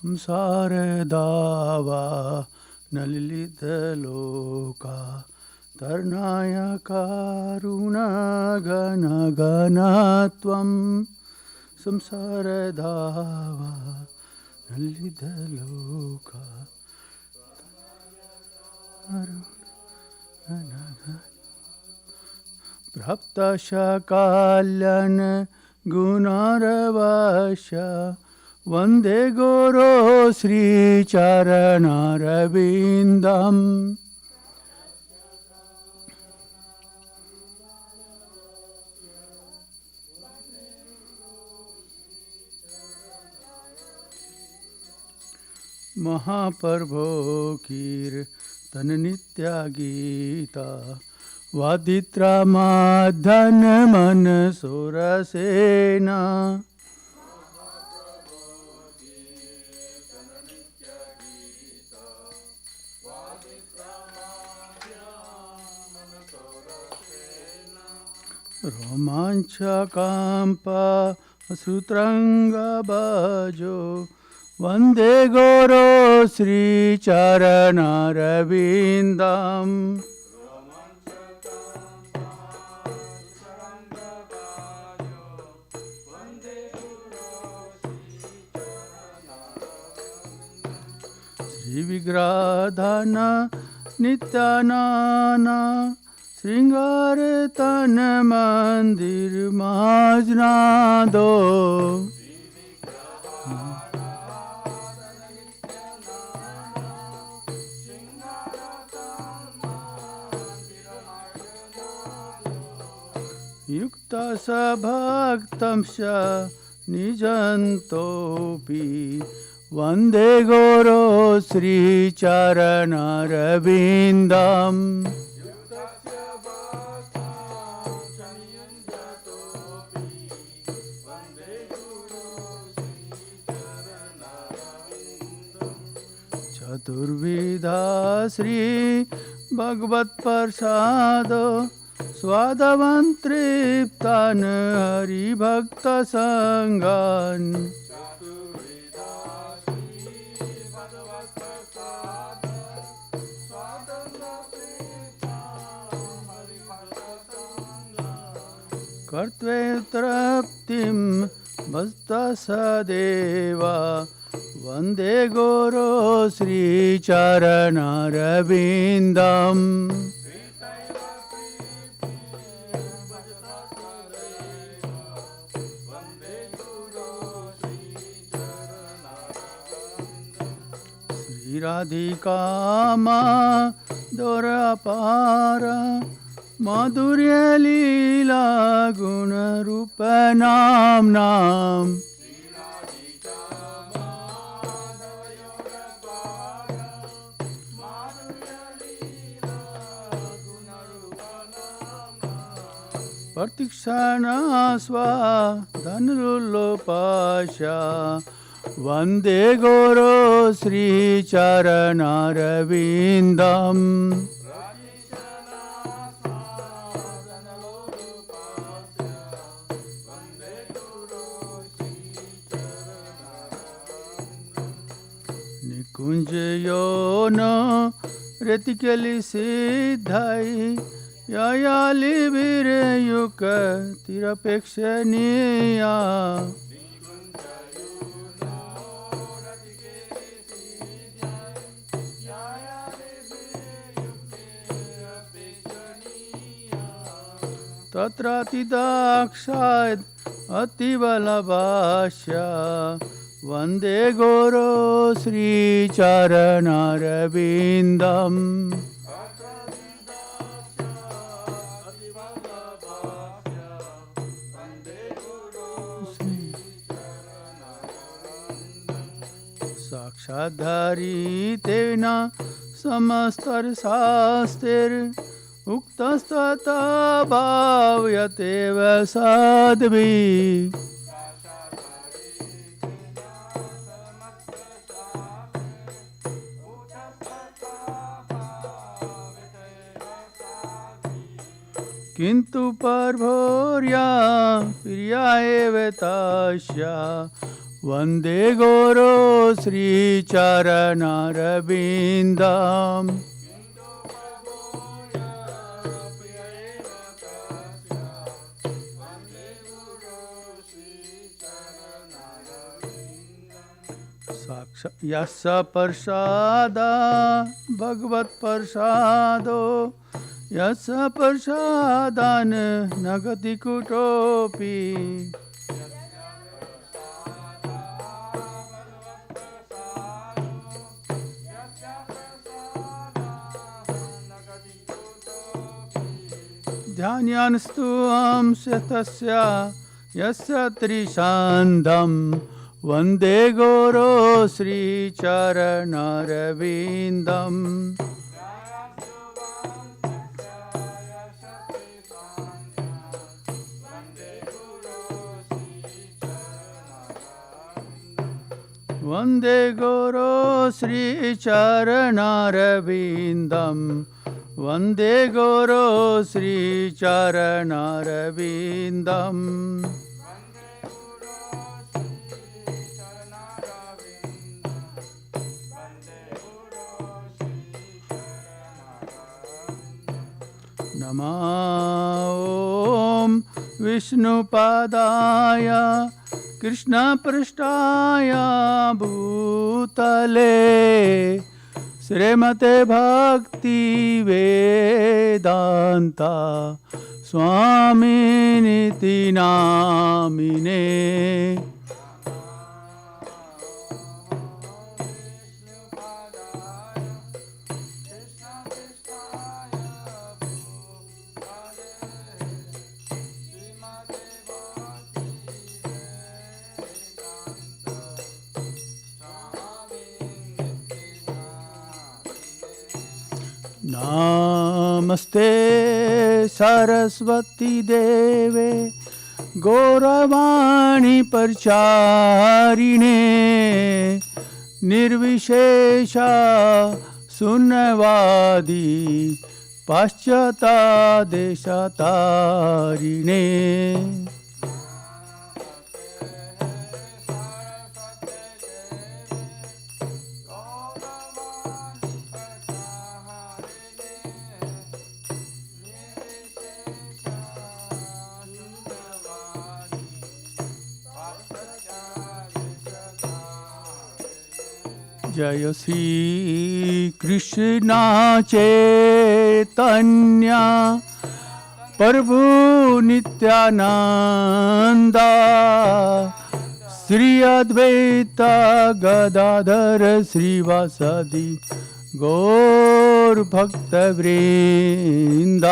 संसारदावा नलितलोका तरणाय कारुणगणगणत्वं संसारदावा नलितलोका प्राप्तशकाल्यन गुणारवश्य वन्दे गुरो श्रीचरणारविन्दम् महाप्रभो कीर्तन नित्य गीता वादित्रमाधन मन सुरसेना रोमांचकांप श्रुतरंग भजो वंदे गुरो श्रीचरणारविन्दम् श्रीविग्रहधन नित्यानना श्रृंगार तन मंदिर माजना दो युक्त सभक्तं च निजन्तोऽपि वन्दे गुरो श्रीचरणारविन्दम् चतुर्विधा श्री भगवत्प्रसाद स्वादवन्तृप्तान् हरिभक्तसङ्गान् कर्त्वे तृप्तिं भस्तसदेवा वन्दे गुरो श्रीचरणारविन्दम् श्रीराधिका माधुर्यपारा माधुर्य लीला गुणरूप नाम्नाम् प्रतिक्षणा स्वाधनुलोपाशा वन्दे गुरो श्रीचरणारविन्दम् निकुञ्जयो न रतिकलि सिद्धाई यायालि वीरयुक तिरपेक्षणीया तत्रातिदाक्षाद अतिबलभाष्या वन्दे गुरो श्रीचरणारविन्दम् साक्षाद्धरितेन समस्तशास्त्रैर् उक्तस्तथा भाव्यतेव साध्वी किन्तु परभोर्या प्रिया एव तस्या वन्दे गुरो श्रीचरणरविन्दम् यस्य प्रसादा भगवत्प्रसादो यस्य प्रसादान् न गति कुतोऽपि ध्यानस्तु तस्य यस्य त्रिशान्धम् वन्दे गुरो श्रीचरणरविन्दम् वन्दे गुरो श्रीचरणरविन्दम् वन्दे गुरो श्रीचरणरविन्दम् ॐ विष्णुपादाय कृष्णपृष्ठाय भूतले श्रीमते भक्तिवेदान्ता स्वामिनिति नामिने नमस्ते सरस्वती देवे गौरवाणी प्रचारिणे निर्विशेषा शून्यवादी पाश्चात्देशतारिणे जय श्री कृष्ण चैतन्य प्रभु नित्यानंद श्री अद्वैत गदाधर श्रीवासदि गौर भक्त वृंद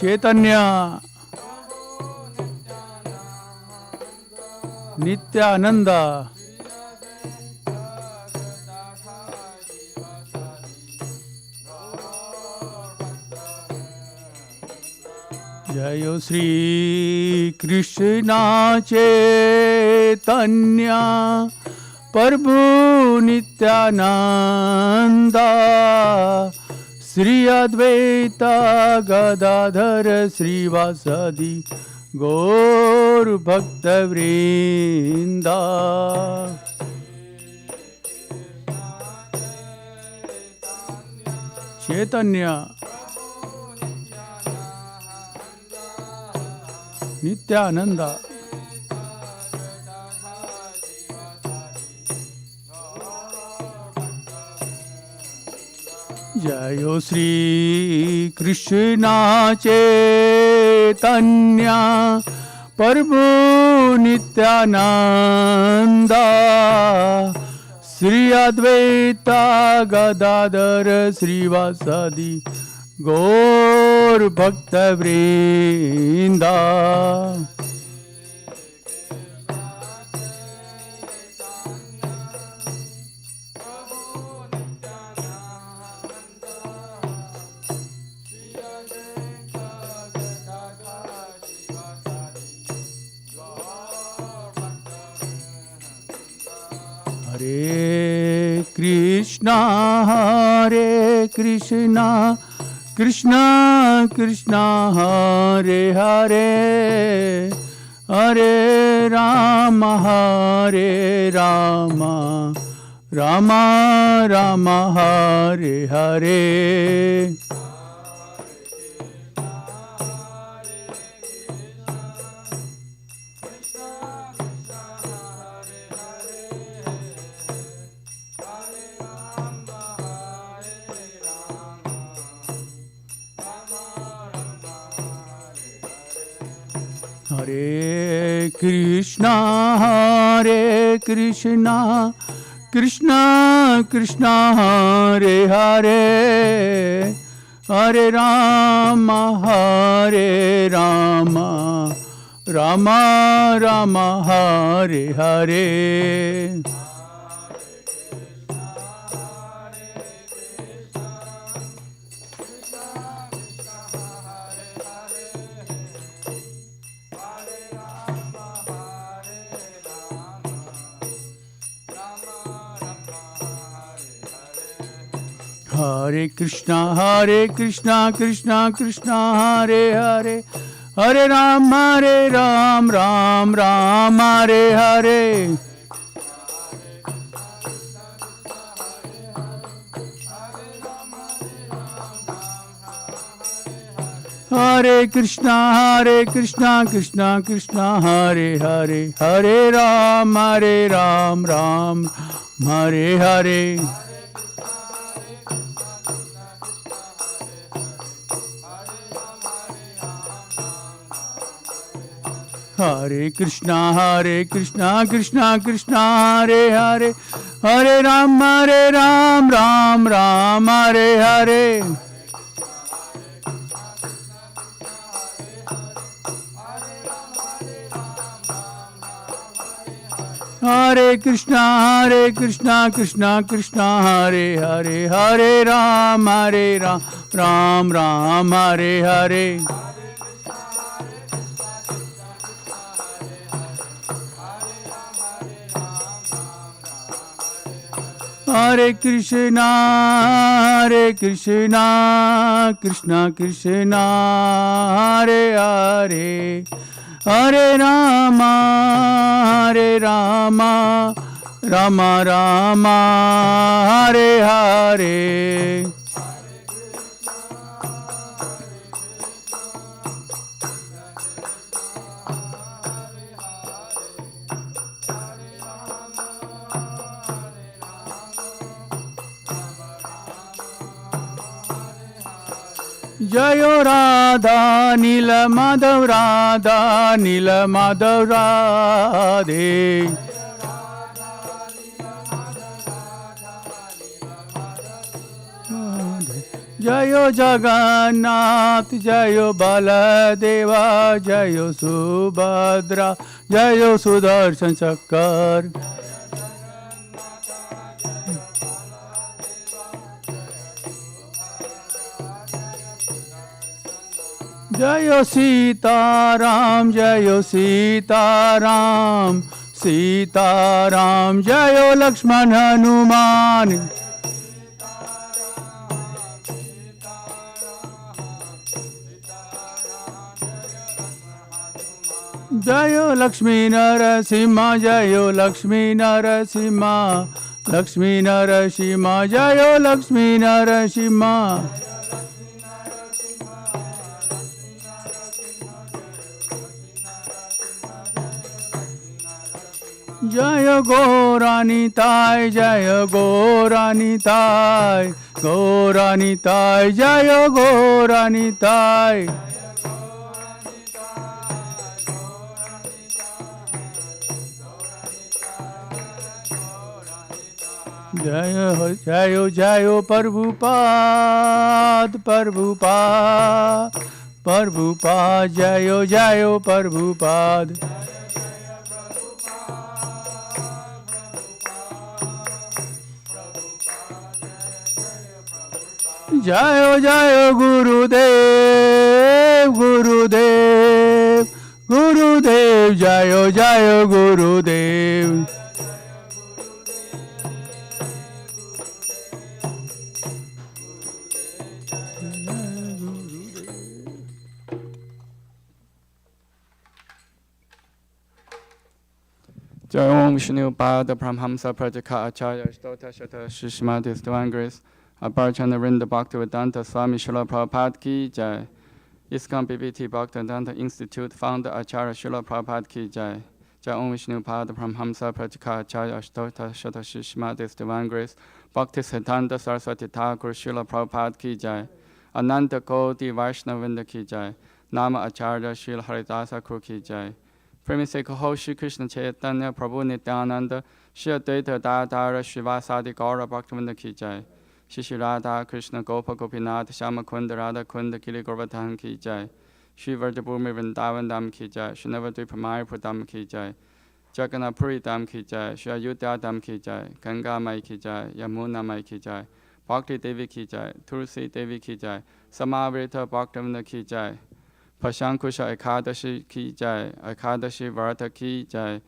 चैतन्य नित्यानंद जय श्री कृष्ण चैतन्य प्रभु नित्यानंद श्री अद्वैत गदाधर श्रीवासदि गौर भक्त वृंद चैतन्य नित्यानंद जय श्री कृष्ण चैतन्य प्रभु नित्यानंद श्री अद्वैत गदाधर श्रीवासदि गौर भक्त वृंद हरे Krishna Krishna Krishna Hare Hare Hare Rama Rama Rama Hare Hare. Hare Krishna Krishna Krishna Hare Hare Hare Rama Rama Rama Hare Hare. Hare Krishna Krishna Krishna Hare Hare Hare Ram Ram Ram Hare Hare. Hare Krishna Krishna Krishna Hare Hare Hare Ram Ram Hare Hare. Hare Krishna Krishna Krishna Hare Hare Hare Ram Ram Ram Hare Hare. Hare Krishna Krishna Hare Hare Hare Ram Ram Ram Hare Hare. Hare Krishna Krishna Krishna Hare Hare Hare Rama Rama Rama Hare Hare. Jayo Radha Nila Madhav Radha Nila Madhav Radhe. Jayo Jagannath Jayo Baladeva Jayo Subhadra Jayo Sudarshan Chakar. Jayo Sitaram Jayo Sitaram Sitaram Jayo Lakshman Hanuman. Jayo Lakshmi Narasimha Jayo Lakshmi Narasimha Lakshmi Narasimha Jayo Lakshmi Narasimha. Jaya Gauranitai Jaya Gauranitai Gauranitai Jaya Gauranitai. Jayo Jayo Jayo Prabhupada Prabhupada Prabhupada Jayo Jayo Prabhupada. Jayo Jayo Gurudev Gurudev Gurudev Jayo Jayo Gurudev. Jai Om Vishnu Pada Pramhamsa Prajaka Acharya Stota Shata Shishmatis Divine Grace Aparchana Rinda Bhaktivedanta Swami Srila Prabhupada Ki Jai ISKCON PPT Bhaktivedanta Institute Founder Acharya Srila Prabhupada Ki Jai Jai Om Vishnu Pada Pramhamsa Prajaka Acharya Stota Shata Shishmatis Divine Grace Bhakti Siddhanta Saraswati Thakur Srila Prabhupada Ki Jai Ananta Koti Vaishnavinda Ki Jai Nama Acharya Srila Haridasa Thakur Ki Jai Premi se kaho Shri Krishna Chaitanya Prabhu Nityananda Shri Advaita Dadara Srivasadi Gaura Bhaktivinoda Ki Jai Shri Shri Radha Krishna Gopa Gopinath Shama Kunda Radha Kunda Giri Govardhan Ki Jai Shri Vrajabhumi Vrindavan Dham Ki Jai Shri Navadvipa Mayapur Dham Ki Jai Jagannath Puri Dham Ki Jai Shri Ayodhya Dham Ki Jai Ganga Mai Ki Jai Yamuna Mai Ki Jai Bhakti Devi Ki Jai Tulsi Devi Ki Jai Samavrita Bhaktivinoda Ki Jai Pashankusha Ekadashi Ki Jai, Ekadashi Varta Ki Jai,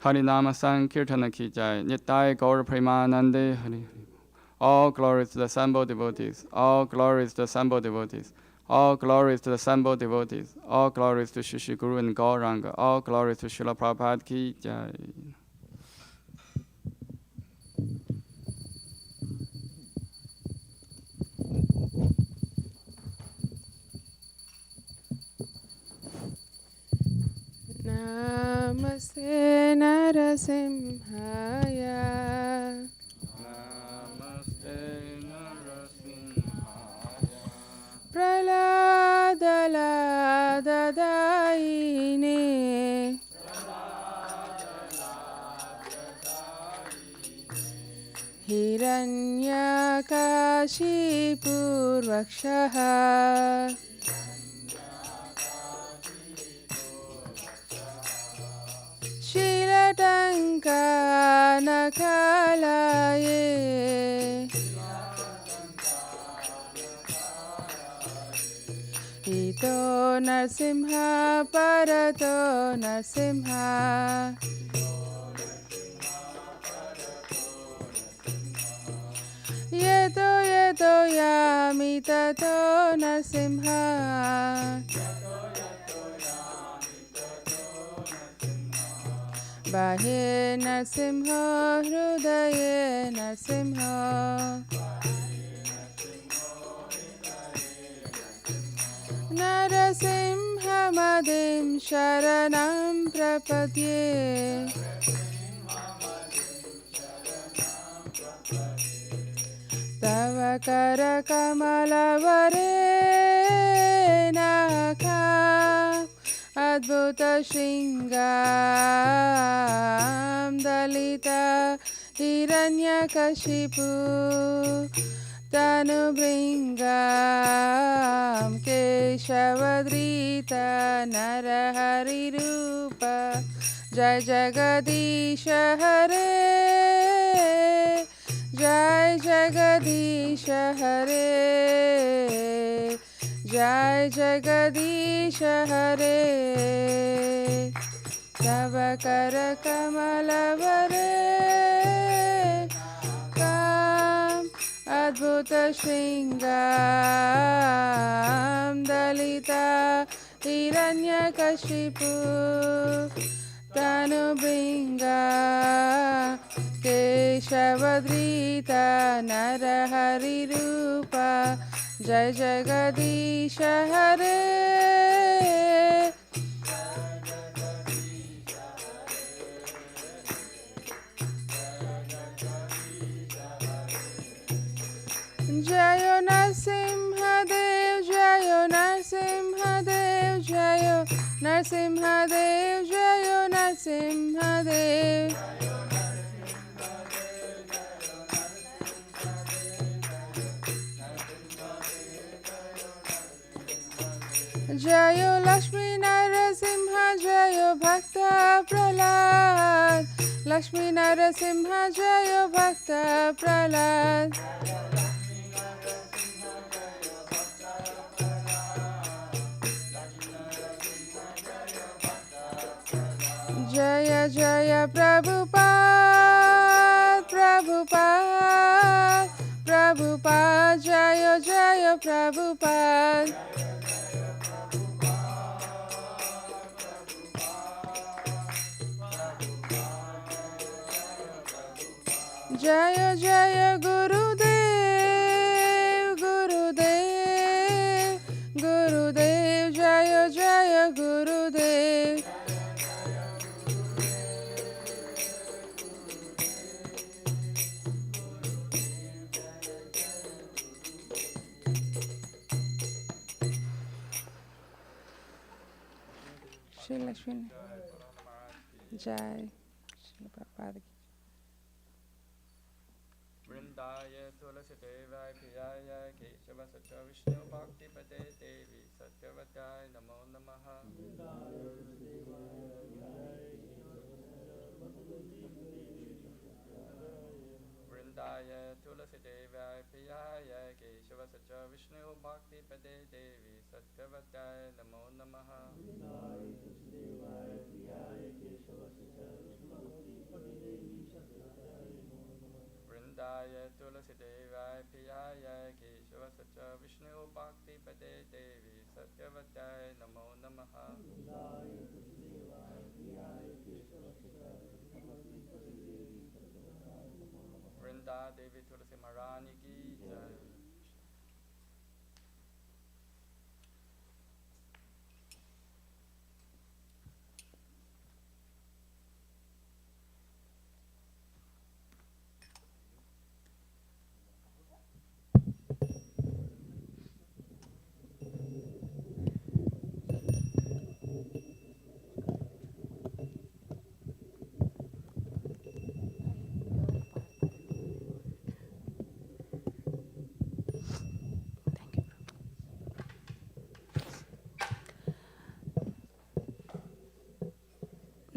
Harinama Sankirtana Ki Jai, Nitai Gaura Premanande Hari. All glories to the assembled devotees, all glories to the assembled devotees, all glories to the assembled devotees, all glories to Shri Guru and Gauranga, all glories to Srila Prabhupada Ki Jai. Namaste Narasimhaya. Namaste Narasimhaya. Praladaladaine. Hiranyakashipurvakshaha. Shilatanka nakalaye. Ito Narsimha Parato Narsimha. Yeto yeto yami tato Narsimha. Bahe Narsimha Hrudaye Narsimha. Narasimha Madim Sharanam Prapadye. Tava Kara Kamalavare Naka Adbhuta Shringam Dalita Hiranyakashipu Tanubringam Keshavadrita Narahari Rupa Jai Jagadisha Hare Jai Jagadisha Hare Jai Jagadisha Hare Tava Kara Kamalavare Kam Adbhuta Shringam Dalita Hiranyakashipu Tanubringa Keshavadrita Narahari Rupa Jai Jagadisha Hare Jayo Narsimha Dev Jayo Narsimha Dev Jayo Narsimha Dev Jayo Narsimha Dev Jayo Lakshmi Narasimha Jayo Bhakta Prahlad Lakshmi Narasimha Jayo Bhakta Prahlad Jaya Jaya Prabhupada Prabhupada Prabhupada Jaya Jaya Prabhupada Jaya Jaya Gurudev, Gurudev, Gurudev, Jaya Jaya Gurudev. Shri Lakshmi Jai Shri Prabhupada ki Vrindaya Tulasi Devaya Piyaya Keshava Sacha Vishnu Bhakti Pade Devi Satyavadaya Namo Namaha Vrindaya Tulasi Devaya Piyaya Keshava Sacha Vishnu Bhakti Pade Devi Satyavadaya Namo Namaha Vrindaya Tulasi Devaya Piyaya Keshava Sacha Vishnu Bhakti Pade Devi Satyavadaya Namo Namaha Vrinda Devi Tulasi Maharani Ki Jai.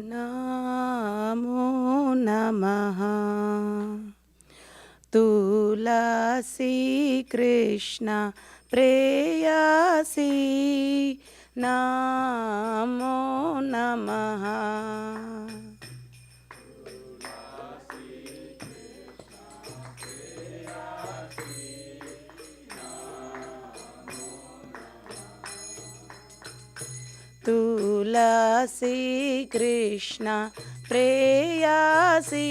Namo Namaha Tulasi Krishna Preyasi Namo Namaha Tulasi Krishna Preyasi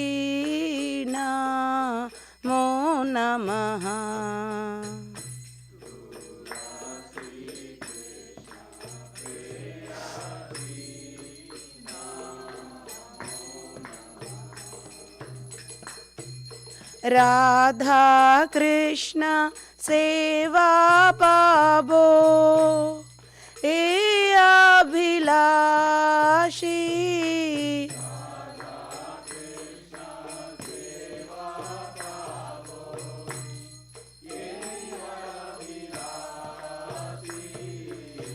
Namo Namaha Radha Krishna Seva Pabo E Abhilashi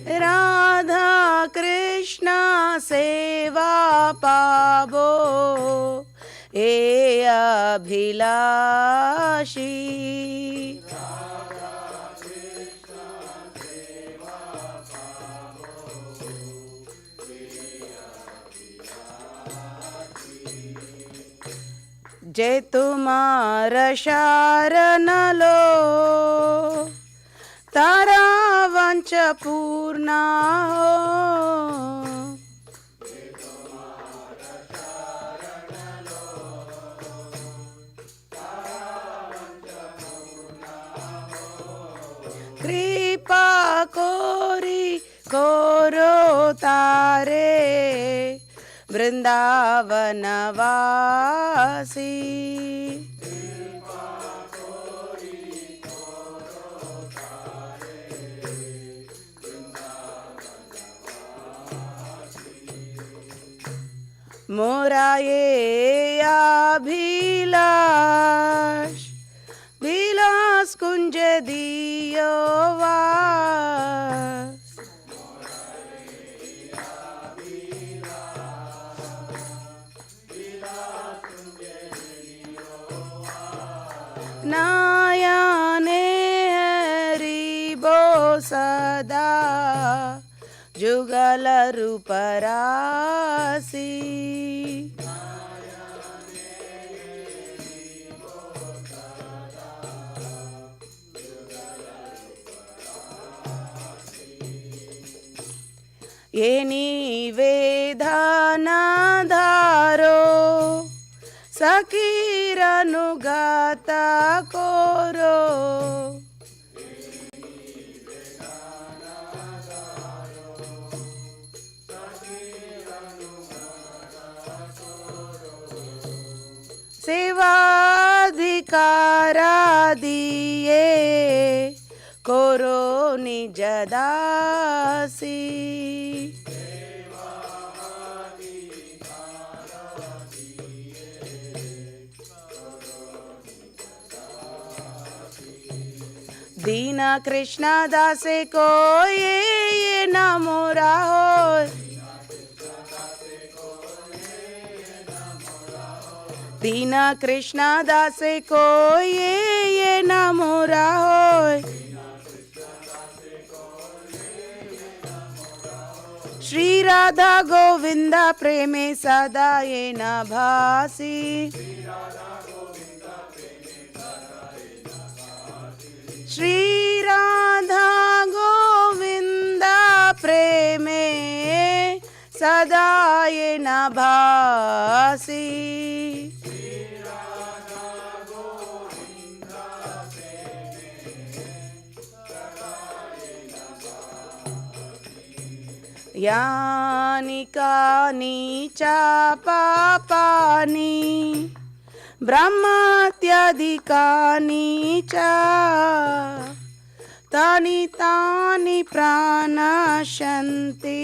Radha Krishna Seva Pabo E Abhilashi जे तुम्हारा शरण लो तारा वंश पूर्ण हो कृपा कोरी कोरो तारे वृंदावन वासी मोरा ये अभिलाष विलास कुंज दियो वास नायाने हरिबो सदा जुगल रूपरासी ये निवेदन धारो सखीर श्रीरनुगत कोरो सेवाधिकारा दिए कोरो निज दासी दीन कृष्ण दासे को ये न मोरा हो दीन कृष्ण दासे को ये न मोरा हो श्री राधा गोविंद प्रेमे सदा ये न भासी श्री राधा गोविंद प्रेमे सदा ये न भासी यानि कानि च पापानि ब्रह्मात्यधिकानि च तानि तानि प्राणशन्ति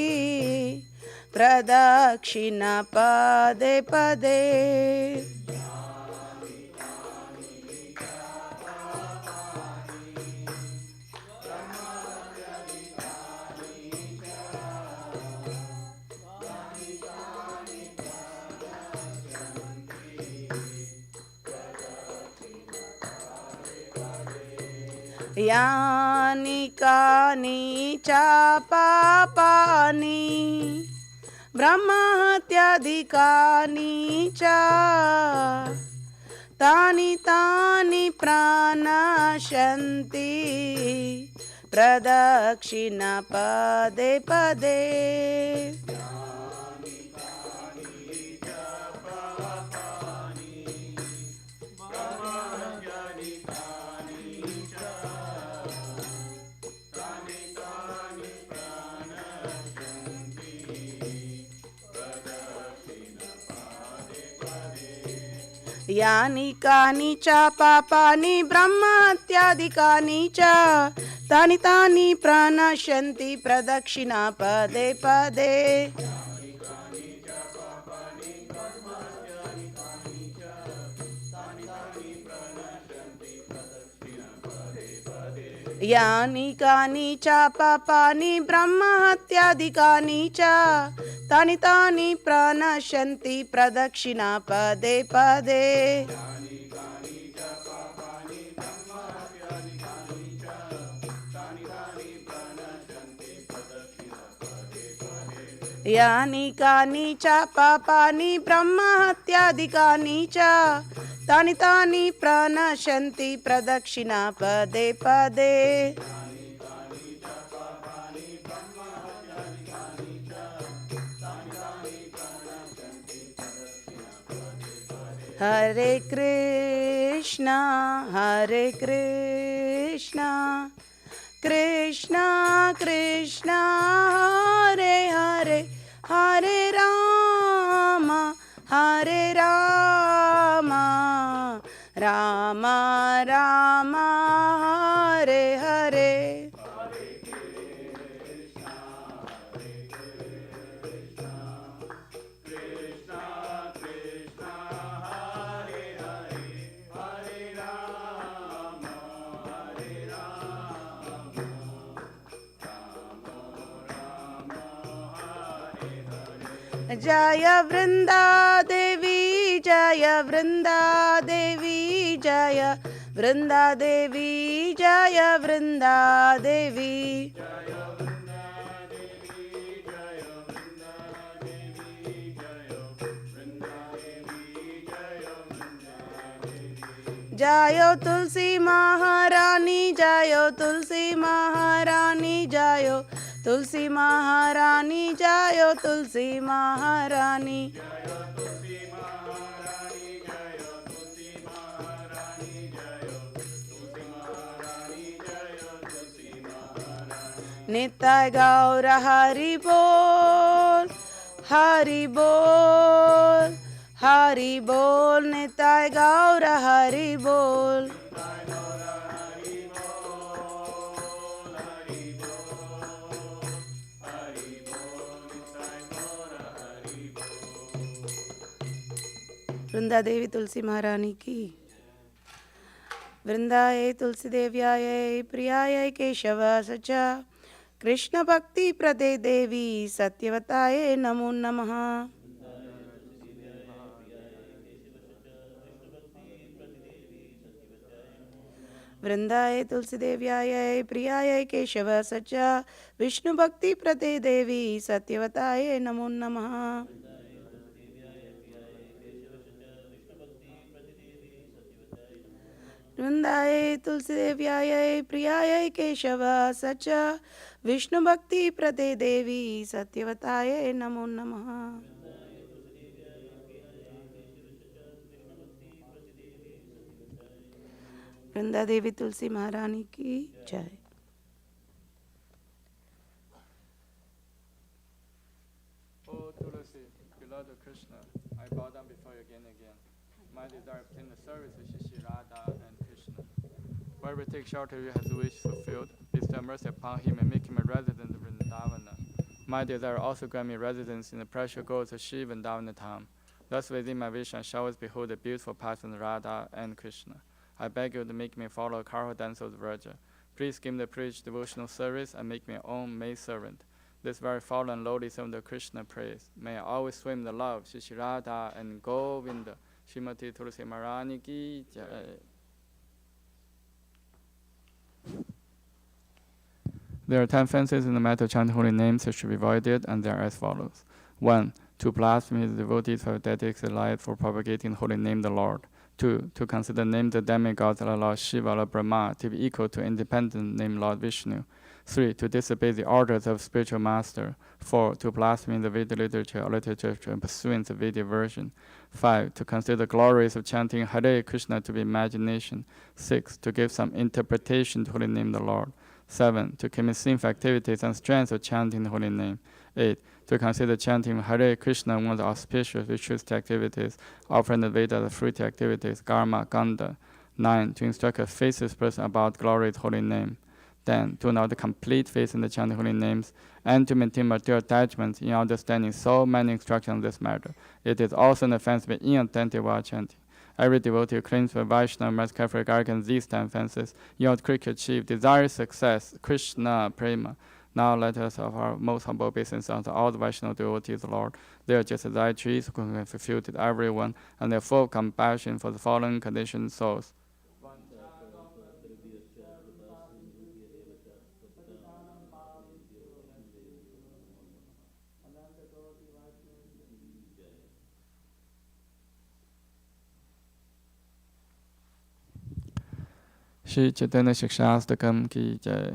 प्रदक्षिण पदे पदे यानि कानि च पापानि ब्रह्मात्यधिकानि च तानि तानि प्राणशन्ति प्रदक्षिण पदे पदे यानि कानि च पापानि ब्रह्मात्यधिकानि च तानि तानि प्रणश्यन्ति प्रदक्षिणा पदे पदे यानि कानि च पापानि ब्रह्महत्याधिकानि च तानि तानि प्रणश्यन्ति प्रदक्षिणा पदे पदे यानि कानि च पापानि ब्रह्महत्याधिकानि च तानि तानि प्रणश्यन्ति प्रदक्षिणा पदे पदे हरे कृष्णा कृष्णा कृष्णा हरे हरे हरे राम राम राम हरे हरे जय वृंदा देवी जय वृंदा देवी जय वृंदा देवी जय वृंदा देवी जयो तुलसी महारानी जयो तुलसी महारानी जयो तुलसी महारानी जयो तुलसी महारानी Nitai Gaura Hari Bol, Hari Bol, Hari Bol, Nitai Gaura Hari Bol. Vrinda Devi तुलसी महारानी की। वृंदाय तुलसी देव्याय प्रियाय केशव सचा कृष्ण भक्ति प्रदे देवी सत्यवताय नमो नमः। वृंदाय तुलसी देव्याय प्रियाय केशव सचा विष्णु भक्ति प्रदे देवी सत्यवताय नमो नमः। वृंदाय तुलसी देव्याय प्रियाय केशव सचा विष्णु भक्ति प्रदे देवी सत्यवताय नमो नमः। वृंदा देवी तुलसी महारानी की जय। O Tulsi, beloved Krishna, I bow down before you again and again. My desire to obtain the service of Shri Radha and Krishna. Whoever takes shelter of you has wish fulfilled. Bestow mercy upon him and make him a resident of Vrindavana. My desire also grant me residence in the precious groves of Shri Vrindavana town. Thus within my vision I shall always behold the beautiful pattern of Radha and Krishna. I beg you to make me follow Karho dance of the Vraja. Please give me the privilege devotional service and make me your own maid servant. This very fallen and lowly servant of Krishna prays. May I always swim in the love of Shri Radha and Govinda. Srimati Tulsi Maharani ki jai. There are 10 offenses in the matter of chanting holy names that should be avoided, and they are as follows. 1. To blaspheme the devotees who have dedicated their life for propagating the holy name of the Lord. 2. To consider the name of the demigods like Lord Shiva or Brahma to be equal to independent name Lord Vishnu. 3. To disobey the orders of spiritual master. 4. To blaspheme the Vedic literature or literature in pursuance of Vedic version. 5. To consider the glories of chanting Hare Krishna to be imagination. 6. To give some interpretation to the holy name of the Lord. 7. To commit sinful activities and strength of chanting the holy name. 8. To consider chanting Hare Krishna one of the auspicious ritualistic activities, offering the Veda the fruity activities, karma, ganda. 9. To instruct a faithless person about glory of the holy name. 10. To know the complete faith in the chanting holy names, and to maintain material attachments in understanding so many instructions on this matter. It is also an offense to be inattentive while chanting. Every devotee who claims for Vaishnava must carefully guard against these 10 offenses in order to achieve desired success, Krishna Prema. Now let us offer our most humble obeisance unto all the Vaishnava devotees, Lord. They are just as thy trees who can fulfill to everyone, and they are full of compassion for the fallen conditioned souls. Shri Chaitanya Shikshastakam ki jai.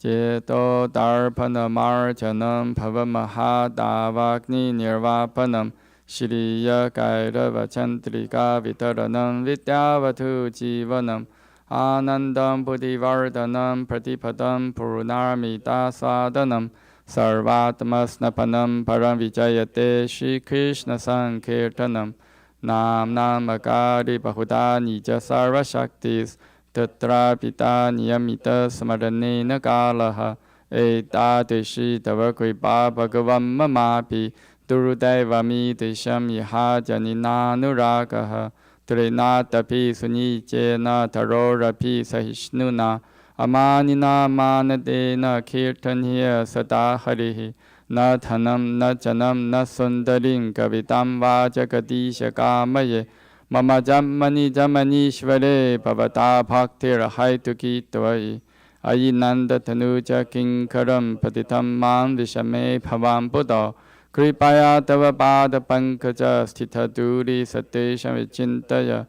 Jeto darpana marjanam pavamahadavagni nirvapanam Shriya kairava chandrika vitaranam vidyavatu jivanam Anandam buddhivardhanam pratipadam purnarmita sadanam Sarvatmasnapanam param vijayate Shri Krishna sankirtanam Nam namakari bahuda nija sarva shaktis Tatra pita niyamita smaranena kalaha Etadishi tava kripa bhagavam mamapi Durudevami desham yaha janina nuragaha Trinatapi sunicena tarorapi sahishnuna Amanina manadena kirtaniya sadaharihi Na dhanam na janam na sundarim kavitam vajagadisha kamaye Mama Jamani Jamani Shvare Bhavata Bhaktir Haituki Tvai Ayinanda Tanuja Kinkaram Patitam Man Vishame Bhavam Buddha Kripaya Tava Pada Pankaja Sthita Duri Satesham Vichintaya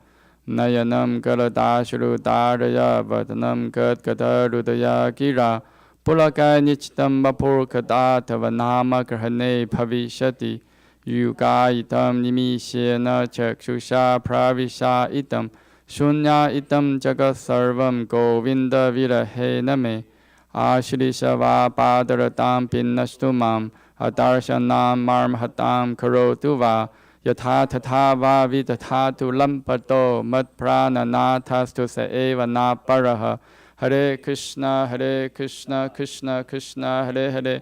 Nayanam Galadashuru Daraya Vadanam Gadgada Rudaya Gira Pulaka Nichitam Vapurkada Tava Nama Grahane Bhavishati Yuga itam nimishena chakshusha pravisha itam Shunya itam jagat sarvam govinda virahena me Ashilishava padaratam pinnastumam Adarshanam marmhatam karotuva Yatha tatha va vitatatu lampato Mat prananathastu sa eva na paraha Hare Krishna, Krishna Krishna, Hare Hare,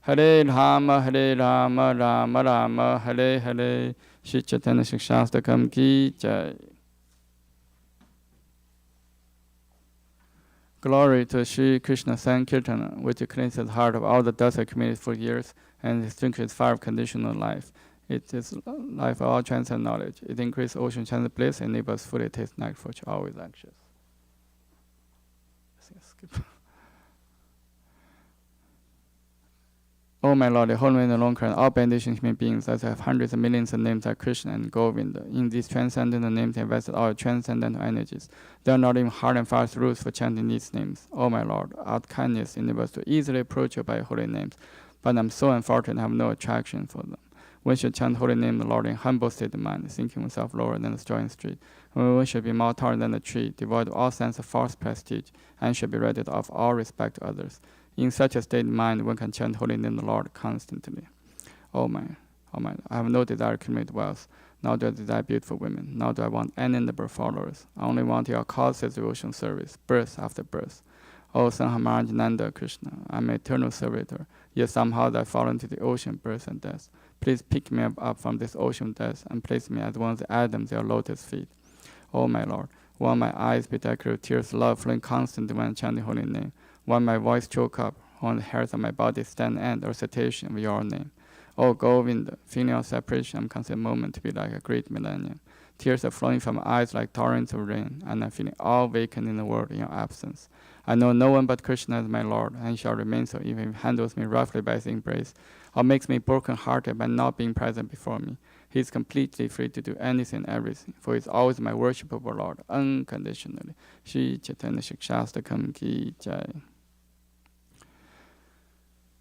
Hare Rama, Rama Rama, Hare Hare. Shri Chaitanya Shastakam Ki Jai. Glory to Sri Krishna Sankirtana, which cleanses the heart of all the dust accumulated for years and extinguishes fire of conditional life. It is life of all transcendent knowledge. It increases ocean chance bliss and enables fully taste night for always anxious. Oh my Lord, the Holy and the Long Current, all benediction human beings that have hundreds of millions of names like Krishna and Govinda. In these transcendental names, they invested all transcendental energies. There are not even hard and fast rules for chanting these names. Oh my Lord, our kindness enables us to easily approach you by holy names, but I'm so unfortunate I have no attraction for them. One should chant holy name of the Lord in humble state of mind, thinking oneself lower than the straw in the street. One should be more tolerant than the tree, devoid of all sense of false prestige, and should be ready to offer all respect to others. In such a state of mind, one can chant holy name of the Lord constantly. Oh my, I have no desire to accumulate wealth, nor do I desire beautiful women, nor do I want any number of followers. I only want your causeless devotion service, birth after birth. O Sanhamarjananda Krishna, I am an eternal servitor, yet somehow I fall into the ocean, birth and death. Please pick me up from this ocean of death and place me as one of the atoms at your lotus feet. O my Lord, while my eyes bedecked with tears of love flowing constantly when I chant the holy name, while my voice choke up, when the hairs of my body stand end or citation of your name. O Govinda, feeling of separation, I'm considered a moment to be like a great millennium. Tears are flowing from my eyes like torrents of rain, and I'm feeling all vacant in the world in your absence. I know no one but Krishna is my Lord, and he shall remain so even if he handles me roughly by his embrace, or makes me broken-hearted by not being present before me. He is completely free to do anything and everything, for he is always my worshipable Lord, unconditionally. Shri Chaitanya Shastakam Ki Jai.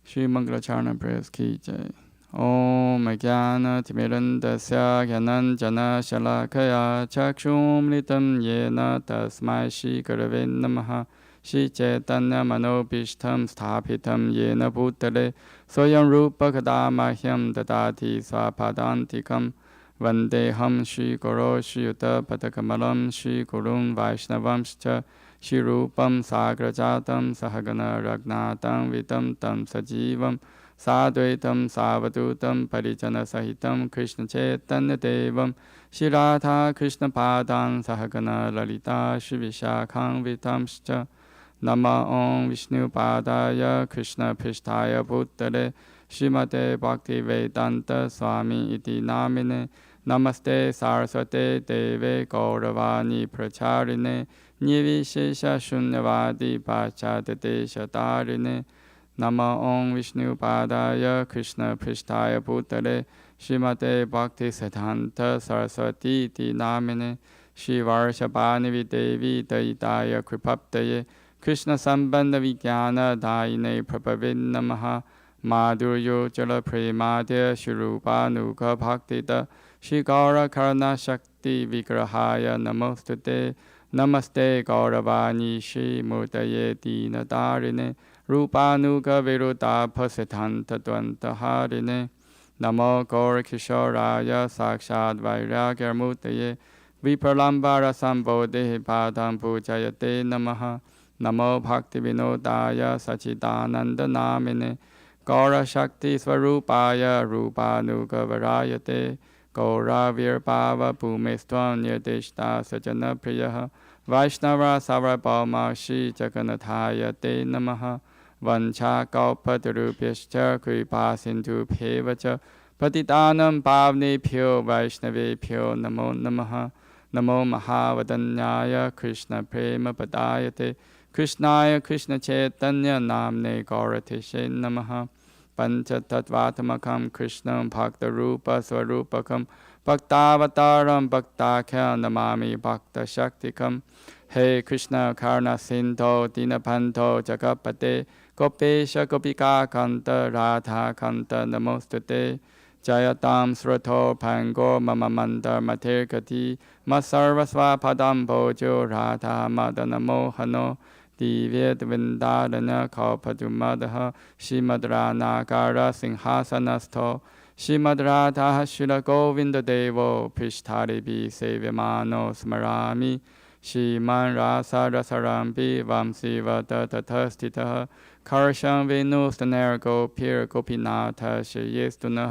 Shri Mangala Charana prayers Ki Jai. Om Jnana Timirandasya Jnananjana Shalakaya Chakshum Litam Yena Tasmai Shri Gurave Namaha. Shri Chaitanya Manobishtam Sthapitam Yena Bhutale Soyam Rupa Kadamahyam Dadati Swapadantikam Vandeham Shri Guru Shri Yuta Patakamalam Shri Gurun Vaishnavamscha Shri Rupam Sagrajatam Sahagana Ragnatam Vitam Tam Sajivam Sadvaitam Savadutam Parijana Sahitam Krishna Chaitanya Devam Shri Radha Krishna Padan Sahagana Lalita Shri Vishakham Vitamscha Nama Om Vishnu Padaya Krishna Prishtaya Bhutale Srimate Bhakti Vedanta Swami Iti Namine Namaste Saraswate Deve Gauravani Pracharine Nivishesha Shunyavadi Pachadate Shatarine Nama Om Vishnu Padaya Krishna Prishtaya Bhutale Srimate Bhakti Siddhanta Saraswati Iti Namine Shri Varshabhani Videvi Daitaya Kripaptaye Krishna Sambandha Vijnana Daine Prabhavid Namaha Madhuryo Jala Premadya Shri Rupa Nuga Bhaktita Shri Gaura Karana Shakti Vigrahaya Namostute Namaste Gauravani Shri Murtaye Dina Darine Rupanuga Viruddha Pasiddhanta Dvanta Harine Namo Gaura Kishoraya Sakshad Vairagya Murtaye Vipralambara Sambodhi Padam Pujayate Namaha Namo Bhakti Vinodaya Sachidananda Namine Gaura Shakti Svarupaya Rupanuga Varayate Gaura Virbhava Bhumistvam Nirdishta Sajana Priyaha Vaishnava Sarvabhauma Shri Jagannathaya Te Namaha Vancha Kaupatarupyascha Kripa Sindhu Bhevacha Patitanam Bhavne Pyo Vaishnavi Pyo Namo Namaha Namo Mahavadanyaya Krishna Prema Padayate Krishnaya Krishna Chaitanya Namne Gaurateshe Namaha Pancha Tattvatmakam Krishnam Bhakta Rupa Swarupakam Bhaktavataram Bhaktakhya Namami Bhakta Shaktikam Hey Krishna Karna Sindho Dinapanto Jagapate Gopesha Gopika Kanta Radha Kanta Namostate Jayatam Srato Pango Mamamanda Materkati Masarvasva Padam Bojo Radha Madana Mohano ติเวตวินดาดนะขอปัจจุมดะชิมัดรานาการะสิงหาสนัสโธชิมัดราธาชิลโกวินเดโวพิชธาริบิเสวมาโนสมรามิชิมันราสารัสรัมปิวัมสีวะตถสติตะคารชังเวนุสเนรโกพิรโกพินาทเชเยสตุนะ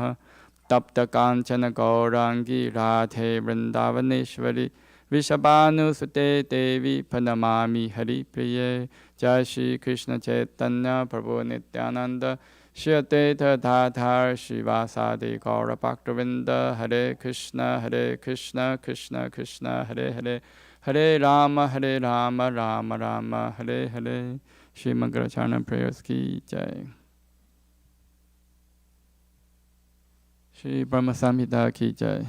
ตัปตะกัญชนโกรังกิราเทบรินดาวเนชวริวิชบานุสุเตเตวิพนามามิหริปริเยจายชีคริชณเจตัญญาพระโพนิตยานันดาเชเตทาทาชิวาสาเดกรปักตวินดาหเรคริชณาหเรคริชณาคริชณาคริชณาหเรรามหเรShri Mangala Charana prayers ki jai. Shri Brahma Samhita ki jai.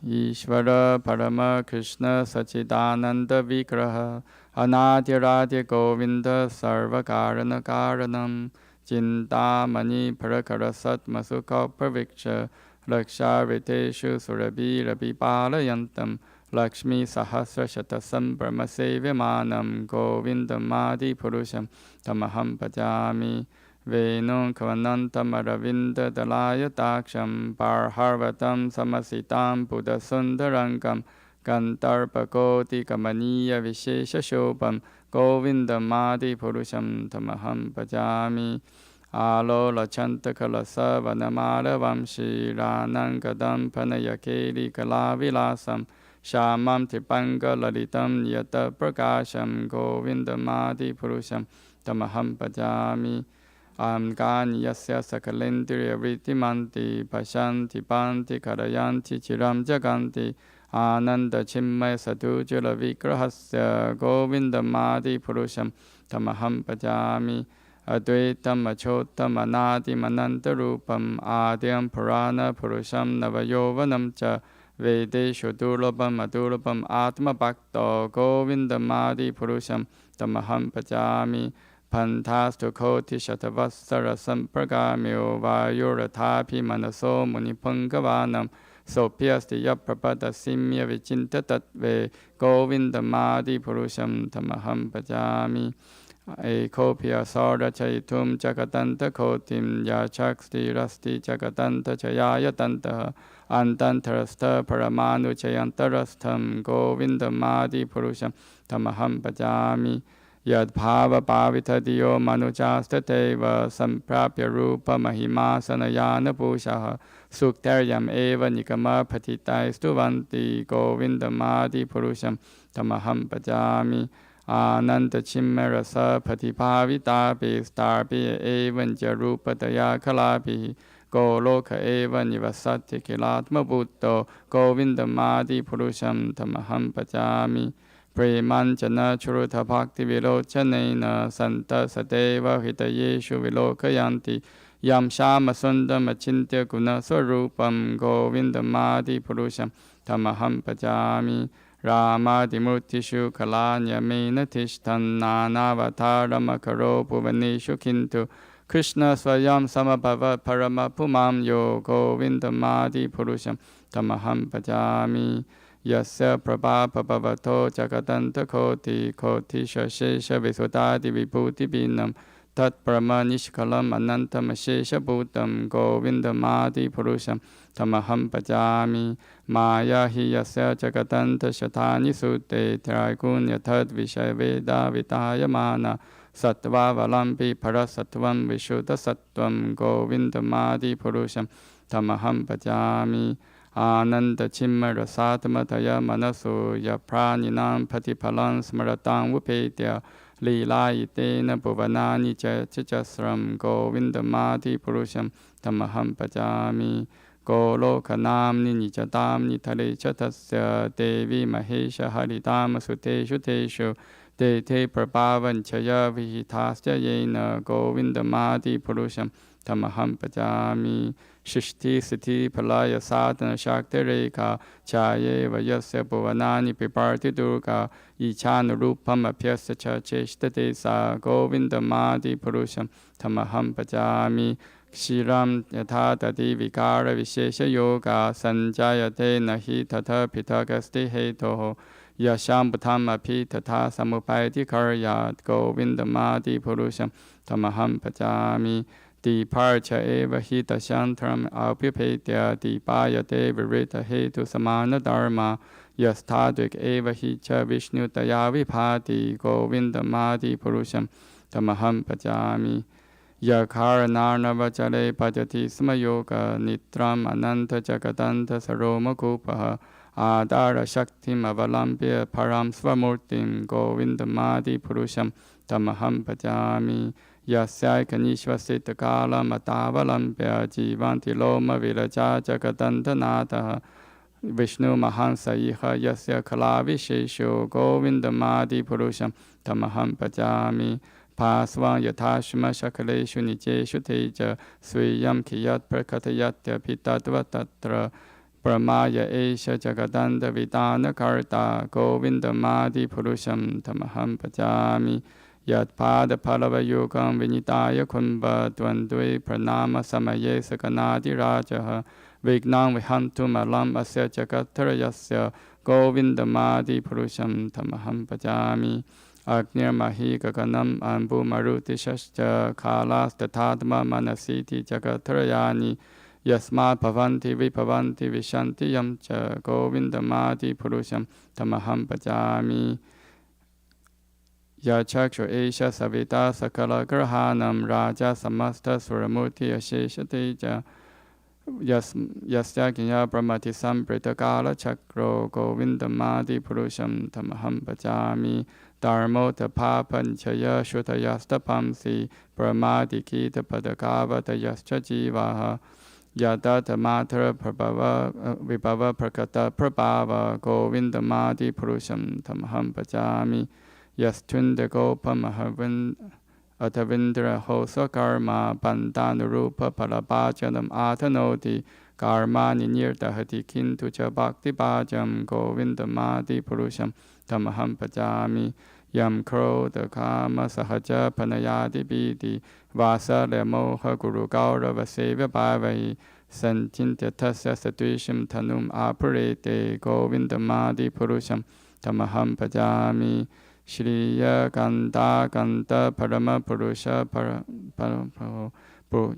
Ishvara Parama Krishna Sachidananda Vigraha Anadyaradi Govinda Sarva Karana Karanam Chintamani Parakarasat Masuka Praviksha Laksha Riteshu Surabhi Rabi Palayantam Lakshmi Sahasra Shatasam Brahma Sevimanam Govindam Adi Purusham Tamaham Pajami Venum Kavanantam Aravinda Dalaya Taksham Parharvatam Samasitam Buddha Sundarangam Gantarpakoti Kamaniya Vishesha Shobam Govindam Adi Purusham Tamaham Pajami Alo Lachanta Kalasa Vanamara Vamshi Ranang Kadam Panayakeli Kalavilasam Shamam Tripanga Lalitam Yata Prakasham Govindamadi Purusham Tamaham Pajami Amgani Yasya Sakalendriya Vritimanti Pashanti Panti Karayanti Chiram Jaganti Ananda Chimmay Sadujula Vigrahasya Govindamadi Purusham Tamaham Pajami Advaitam Achotam Anadi Manantarupam Adyam Purana Purusham Navayovanam Cha Vedeshu Durlabam Adurlabam Atma Bhakto Govindamadi Purusham Tamaham Pajami Pantastu Koti Shatavassara Sampragamyo Vayuratapi Manaso Munipangavaanam Sopyasti Yaprapada Simya Vichinta Tatve Govindamadi Purusham Tamaham Pajami Ekopya Sora Chaitum Jakatanta Kotim Yachaksti Rasti Jakatanta Chayayatanta Antantarasta Paramanu Chayantarastam Govindamadi Purusham Tamaham Pajami Yad Bhava Pavita Diyo Manujastateva Samprapya Rupa Mahima Sanayana Pushaha Suktaryam Eva Nikama Patitai Stuvanti Govindamadi Purusham Tamaham Pajami Ananta Chimmerasa Patipavitapi Starpi Evan Jarupataya Kalapi Goloka Eva Nivasati Kilatma Buddho Govindamadi Purusham Tamaham Pajami Premanjana Churuta Bhakti Vilochanena Santa Sadeva Hitayeshu Vilokayanti Yam Shama Sundam Achintya Guna Swarupam Govindamadi Purusham Tamaham Pajami Ramadimurtishu Kalanya Mena Tishtan Nanavataram Akaro Puvanishu Kintu Krishna Swayam Samabhava Parama Pumam Yo Govindamadi Purusham Tamaham Pajami Yasya Prabha Pabhavato Jagadanta Koti Koti Shashesha Visudadi Vibhuti Binam Tat Brahma Nishkalam Anantam Ashesha Bhutam Govindamadi Purusham Tamaham Pajami Maya Hi Yasya Jagadanta Shatani Sute Traigunya Tad Vishay Veda Vitayamana Sattva Valampi Parasattvam Vishuddha Sattvam Govindamadi Purusham Tamaham Pajami Ananda Chimmara Satmataya Manasu Yapraninam Patipalan Smaratang Vupetya Lila Itena Bhuvanani Chachasram Govindamadi Purusham Tamaham Pajami Golokanamni Nichatamni Tale Chatasya Devi Mahesha Haridama Suteshu Teshu Te Prabhavan Chaya Vihitasya Yena Govindamadi Purusham Tamaham Pajami Shishti Siti Palaya Sadhana Shakti Reka Chaye Vayasya Bhuvanani Piparti Durga Ichana Rupam Apyasya Cha Cheshtate Sa Govindamadi Purusham Tamaham Pajami Kshiram Yathatati Vikara Vishesha Yoga Sanjayate Nahi Tata Pitagasti Hetoho Yasham Bhatamapi Tata Samupayati Karyat Govindamadi Purusham Tamaham Pachami Deparcha Eva Hita Shantram Apipetya Dipayate Virita Hetu Samana Dharma Yastadvik Eva Hicha Vishnu Tayavipati Govindamadi Purusham Tamaham Pachami Yakaranarnavachale Pajati Smayoga Nitram Ananta Jagadanta Saroma Kupaha Adara Shaktim Avalampya Param Svamurtim Govindamadi Purusham Tamaham Pajami Yasya Kanishvasita Kala Matavalampya Jivanti Loma Vilaja Jagadanta Nataha Vishnu Mahansa Iha Yasya Kalavishesho Govindamadi Purusham Tamaham Pajami Pasva Yatashma Shakaleshu Nijeshu Teja Swiyam Kiyat Prakatayatya Pitatva Tatra Brahmaya Esha Jagadanda Vidana Karta Govindamadi Purusham Tamaham Pajami Yat Pada Palava Yugam Vinitaya Kumbha Dvandve Pranama Samaye Sakanadi Rajaha Vignam Vihantum Alam Asya Jagatara Yasya Govindamadi Purusham Tamaham Pajami Agnir Mahi Gaganam Ambu Maruti Shashja Kalas Tatadma Manasiti Jagatrayani Yasmat Pavanti Vipavanti Vishanti Yamcha Govindamadi Purusham Tamaham Pajami Yachakshu Esha Savita Sakala Grahanam Raja Samasta Suramurti Ashesha Teja Yasya Kinya Brahmati Samprita Kala Chakro Govindamadi Purusham Tamaham Pajami Dharmo Tapapanchaya Shutayasta Pamsi Brahmadi Kita Padakava Tayascha Jivaha Yadata Matra Prabhava Vibhava Prakata Prabhava Govindamadi Purusham Tamaham Pajami Yastunda Gopa Mahavin Atavindra Hosa Karma Bandanurupa Palabhajanam Atanoti Karma Nirtahati Kintu Cha Bhakti Bhajam Govindamadi Purusham Tamaham Pajami Yam Krodha Kama Sahaja Panayadi Bidi Vasa Lemoha Guru Gaurava Seva Bhavai Sanchintya Tasya Satwisham Tanum Apurete Govindamadi Purusham Tamaham Pajami Shriya Ganda Ganda Parama Purusha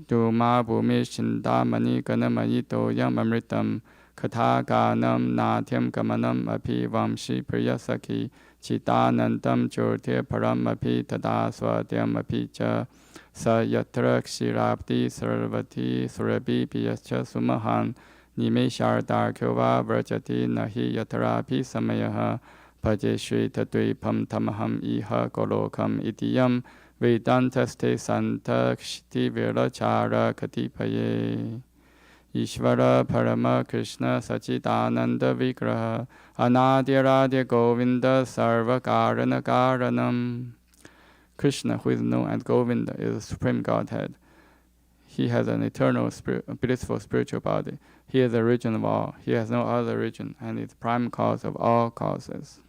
Duma Bhumi Shindamani Ganamayito Yam Amritam Katha Ganam Natyam Gamanam Api Vamshi Priyasaki Chitanandam Jyotir Param Api Tada Swadyam Api Cha Sayatra Kshirabdi Sarvati Surabi Piyascha Sumahan Nimeshardar Kyova Vrajati Nahi Yatarapi Samayaha Bhaje Shri Tatwipam Tamaham Iha Golokam Idiyam Vedantaste Santa Kshiti Virachara Katipaye Ishvara Parama Krishna Sachidananda Vigraha Anadya Govinda Sarva Karana Karanam. Krishna, who is known as Govinda, is the Supreme Godhead. He has an eternal, blissful spiritual body. He is the origin of all. He has no other origin and is the prime cause of all causes.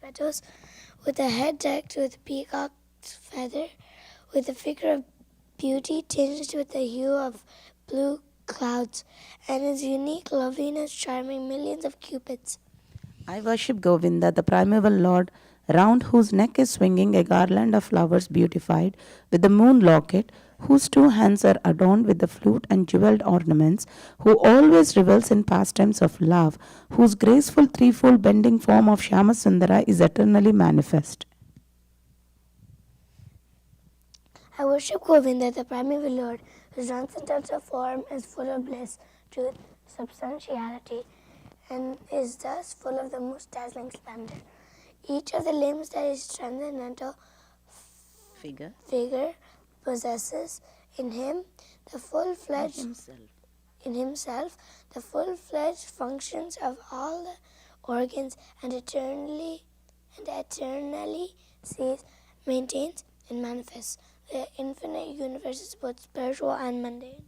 Petals, with a head decked with peacock's feather, with a figure of beauty tinged with the hue of blue clouds, and his unique loveliness charming millions of cupids. I worship Govinda, the primeval Lord, round whose neck is swinging a garland of flowers beautified with the moon locket, whose two hands are adorned with the flute and jeweled ornaments, who always revels in pastimes of love, whose graceful threefold bending form of Shyamasundara is eternally manifest. I worship Govinda, the primeval Lord, whose transcendental form is full of bliss, truth, substantiality, and is thus full of the most dazzling splendor. Each of the limbs that is transcendental figure possesses in him the full-fledged in himself the full-fledged functions of all the organs and eternally sees, maintains, and manifests. The infinite universe is both spiritual and mundane.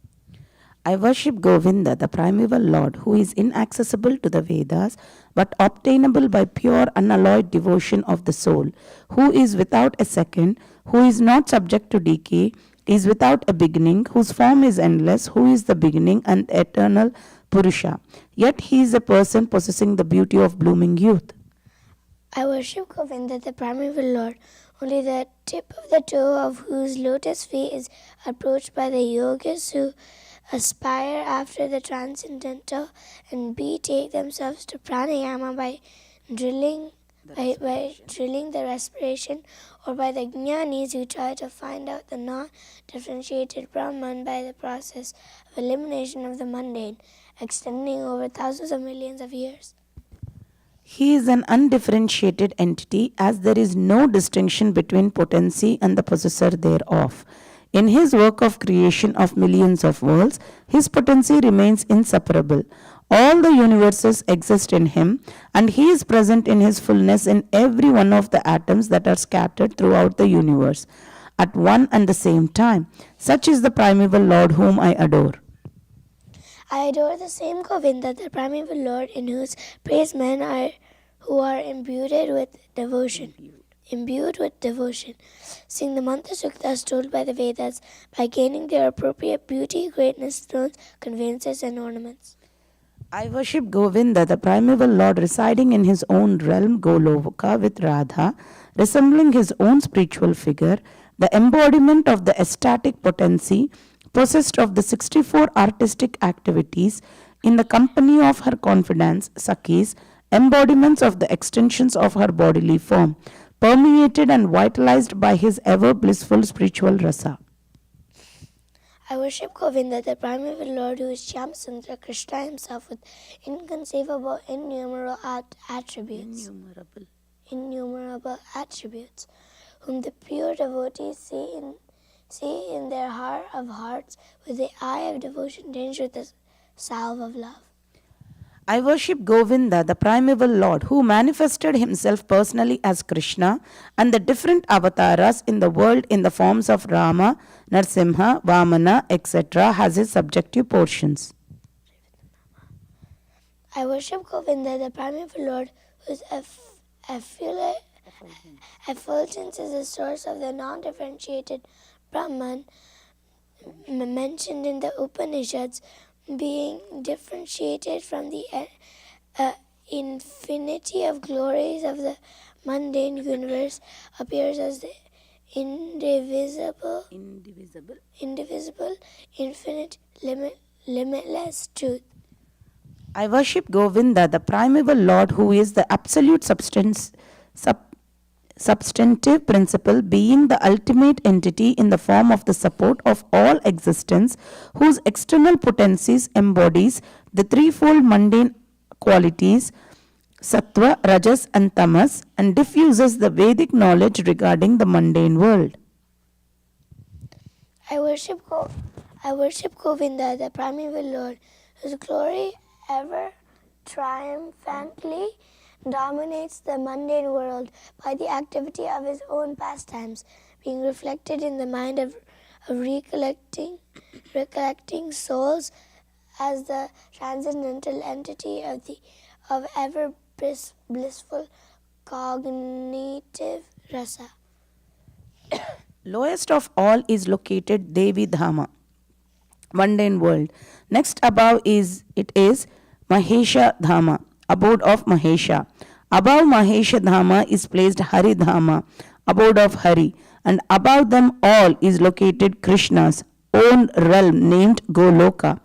I worship Govinda, the primeval Lord, who is inaccessible to the Vedas, but obtainable by pure unalloyed devotion of the soul, who is without a second, who is not subject to decay, is without a beginning, whose form is endless, who is the beginning and eternal Purusha. Yet he is a person possessing the beauty of blooming youth. I worship Govinda, the primeval Lord, only the tip of the toe of whose lotus feet is approached by the yogis who aspire after the transcendental and betake themselves to pranayama by drilling the respiration, or by the jnanis who try to find out the non-differentiated Brahman by the process of elimination of the mundane, extending over thousands of millions of years. He is an undifferentiated entity, as there is no distinction between potency and the possessor thereof. In his work of creation of millions of worlds, his potency remains inseparable. All the universes exist in him, and he is present in his fullness in every one of the atoms that are scattered throughout the universe at one and the same time. Such is the primeval Lord whom I adore. I adore the same Govinda, the primeval Lord, in whose praise men are who are imbued with devotion. Sing the mantra suktas told by the Vedas by gaining their appropriate beauty, greatness, thrones, conveyances, and ornaments. I worship Govinda, the primeval Lord, residing in his own realm, Goloka, with Radha, resembling his own spiritual figure, the embodiment of the ecstatic potency, possessed of the 64 artistic activities, in the company of her confidants, Sakhis, embodiments of the extensions of her bodily form, permeated and vitalized by his ever blissful spiritual rasa. I worship Govinda, the primeval Lord, who is Shyamsundara, Krishna himself, with inconceivable, innumerable attributes, whom the pure devotees see in their heart of hearts with the eye of devotion tinged with the salve of love. I worship Govinda, the primeval Lord, who manifested himself personally as Krishna and the different avatars in the world in the forms of Rama, Narsimha, Vamana, etc. has his subjective portions. I worship Govinda, the primeval Lord, whose effulgence is the source of the non-differentiated Brahman mentioned in the Upanishads, being differentiated from the infinity of glories of the mundane universe, appears as the indivisible, infinite, limitless truth. I worship Govinda, the primeval Lord, who is the absolute substantive principle, being the ultimate entity in the form of the support of all existence, whose external potencies embodies the threefold mundane qualities, sattva, rajas and tamas, and diffuses the Vedic knowledge regarding the mundane world. I worship Govinda, the primeval Lord, whose glory ever triumphantly dominates the mundane world by the activity of his own pastimes, being reflected in the mind of recollecting souls as the transcendental entity of ever blissful cognitive rasa. Lowest of all is located Devi Dhama, mundane world. Next above is Mahesha Dhama, abode of Mahesha. Above Mahesha Dhama is placed Hari Dhama, abode of Hari, and above them all is located Krishna's own realm named Goloka.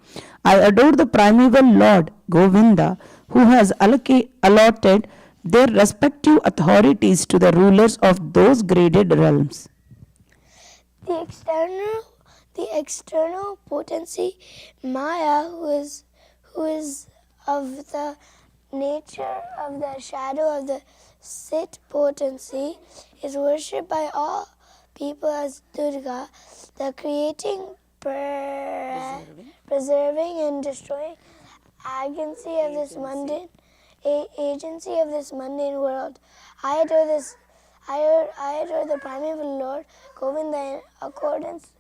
I adore the primeval Lord Govinda, who has allotted their respective authorities to the rulers of those graded realms. The external potency, Maya, who is of the nature of the shadow of the Sit potency, is worshipped by all people as Durga, the creating, preserving and destroying agency of this mundane world. I I adore the primeval Lord Govinda in accordance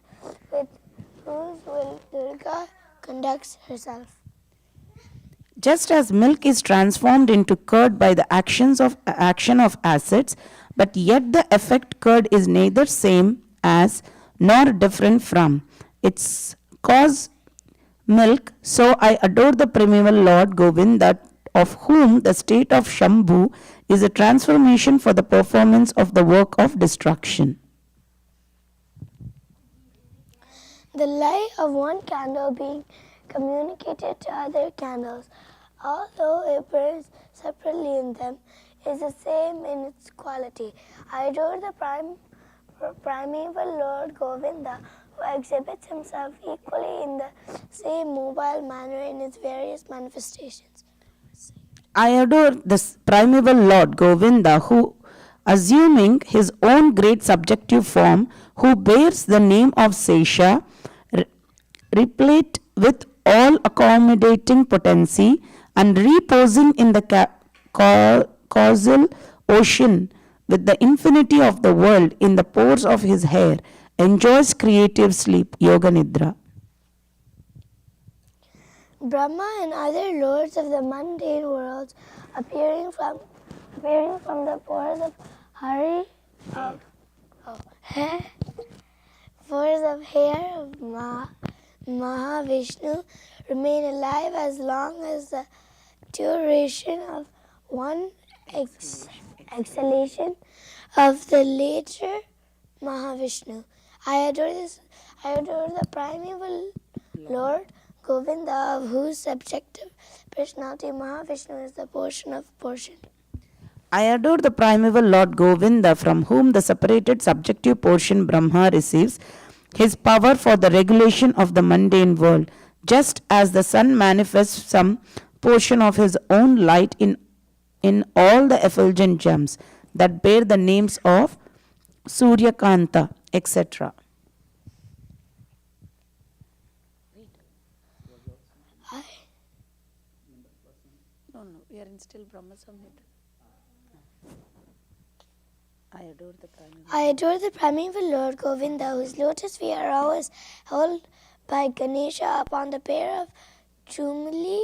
with whose will Durga conducts herself. Just as milk is transformed into curd by the action of acids, but yet the effect curd is neither same as nor different from its cause milk, so I adore the primeval Lord Govinda, of whom the state of Shambhu is a transformation for the performance of the work of destruction. The light of one candle being communicated to other candles, although it burns separately in them, is the same in its quality. I adore the primeval Lord Govinda, who exhibits himself equally in the same mobile manner in its various manifestations. I adore this primeval Lord Govinda, who, assuming his own great subjective form, who bears the name of Sesha, replete with all accommodating potency, and reposing in the causal ocean with the infinity of the world in the pores of his hair, enjoys creative sleep, Yoga Nidra. Brahma and other lords of the mundane worlds, appearing from the pores of pores of hair of Mahavishnu, remain alive as long as the duration of one exhalation of the later Mahavishnu. I adore the primeval Lord Govinda, of whose subjective personality Mahavishnu is the portion of portion. I adore the primeval Lord Govinda, from whom the separated subjective portion Brahma receives his power for the regulation of the mundane world, just as the sun manifests some portion of his own light in all the effulgent gems that bear the names of Suryakanta, etc. No, we are in still Brahma Samhita. I adore the primeval Lord Govinda, whose lotus feet are always held by Ganesha upon the pair of jumali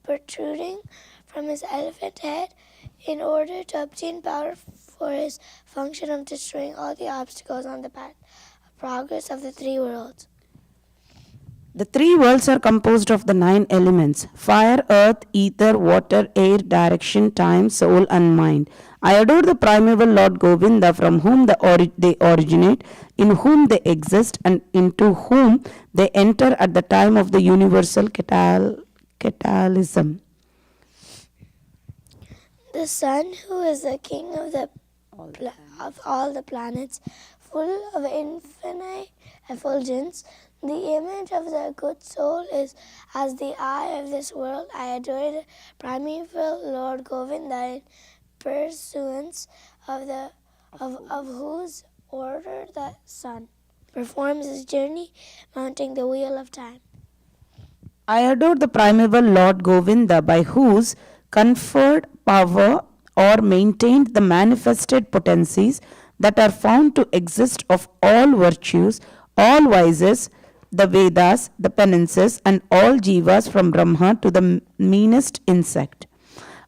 protruding from his elephant head, in order to obtain power for his function of destroying all the obstacles on the path of progress of the three worlds. The three worlds are composed of the 9 elements: fire, earth, ether, water, air, direction, time, soul, and mind. I adore the primeval Lord Govinda, from whom they originate, in whom they exist, and into whom they enter at the time of the universal catalysm. The sun, who is the king of all the planets, full of infinite effulgence, the image of the good soul, is as the eye of this world. I adore the primeval Lord Govinda, in pursuance of whose order the sun performs his journey, mounting the wheel of time. I adore the primeval Lord Govinda, by whose conferred power or maintained the manifested potencies that are found to exist of all virtues, all vices, the Vedas, the penances, and all jivas from Brahma to the meanest insect.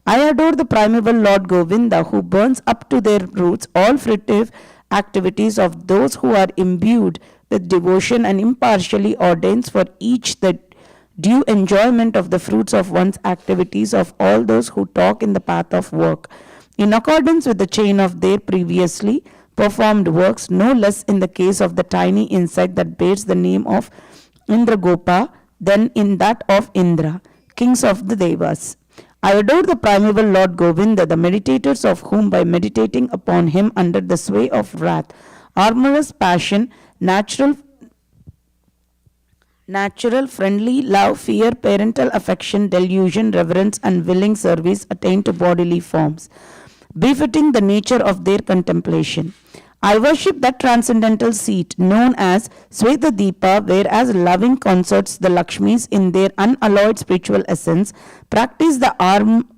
I adore the primeval Lord Govinda, who burns up to their roots all fruitive activities of those who are imbued with devotion, and impartially ordains for each the due enjoyment of the fruits of one's activities of all those who talk in the path of work, in accordance with the chain of their previously performed works, no less in the case of the tiny insect that bears the name of Indragopa than in that of Indra, kings of the Devas. I adore the primeval Lord Govinda, the meditators of whom, by meditating upon him under the sway of wrath, amorous passion, natural friendly love, fear, parental affection, delusion, reverence, and willing service attain to bodily forms, befitting the nature of their contemplation. I worship that transcendental seat known as Swetadeepa, where as loving consorts the Lakshmis in their unalloyed spiritual essence practice the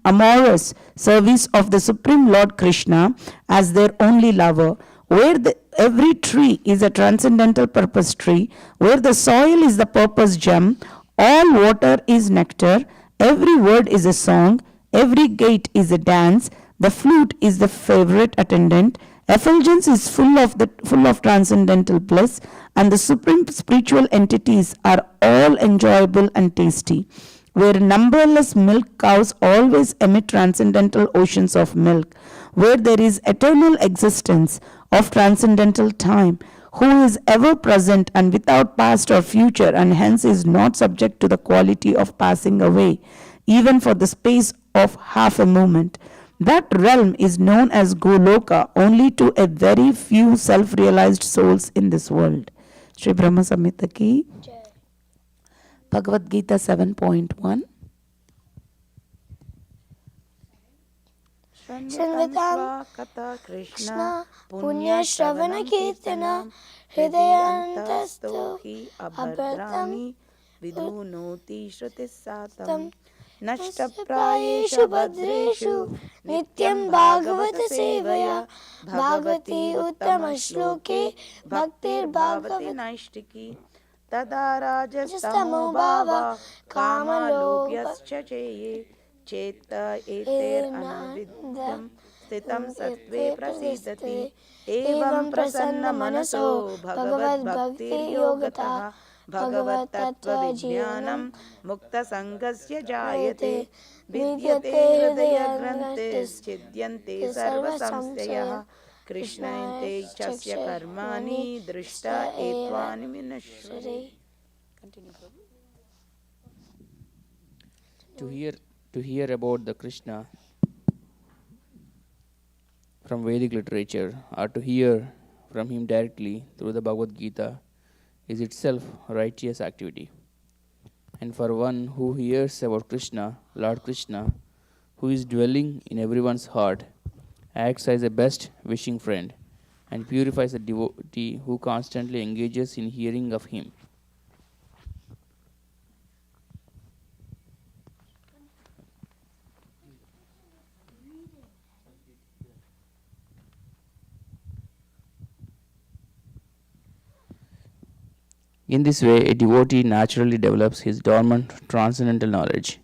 amorous service of the Supreme Lord Krishna as their only lover, where every tree is a transcendental purpose tree, where the soil is the purpose gem, all water is nectar, every word is a song, every gait is a dance, the flute is the favorite attendant, effulgence is full of transcendental bliss, and the supreme spiritual entities are all enjoyable and tasty. Where numberless milk cows always emit transcendental oceans of milk, where there is eternal existence of transcendental time, who is ever present and without past or future, and hence is not subject to the quality of passing away, even for the space of half a moment. That realm is known as Goloka only to a very few self-realized souls in this world. Sri Brahma Samhita ki Bhagavad Gita 7.1. Shanvatam Krishna Punya Shravana Kirtana Hridayantastu Abhartami Vidunoti Shrutissatam Nashtaprayeshu Bhadreshu Nityam Bhagavata Sevaya Bhagavati Uttama Shloke Bhaktir Bhavati Bhagavati Naishtiki Tada Rajastamo Rajastamo Bhava Kama Kama Lobhyascha Cheye Cheta Eter Anavidyam Stitam Sattve Prasidati Evam Prasanna Manaso Bhagavad Bhakti Yogatah Bhagavat Tattva Vijnanam Mukta Sangasya Jayate Vidyate Hridaya Grantis Chidyante Sarva Samstayah Krishnayante Chasya Karmani Drishta Etvani Minashri. To hear about the Krishna from Vedic literature or to hear from him directly through the Bhagavad Gita is itself a righteous activity. And for one who hears about Krishna, Lord Krishna, who is dwelling in everyone's heart, acts as a best wishing friend and purifies a devotee who constantly engages in hearing of him. In this way, a devotee naturally develops his dormant transcendental knowledge.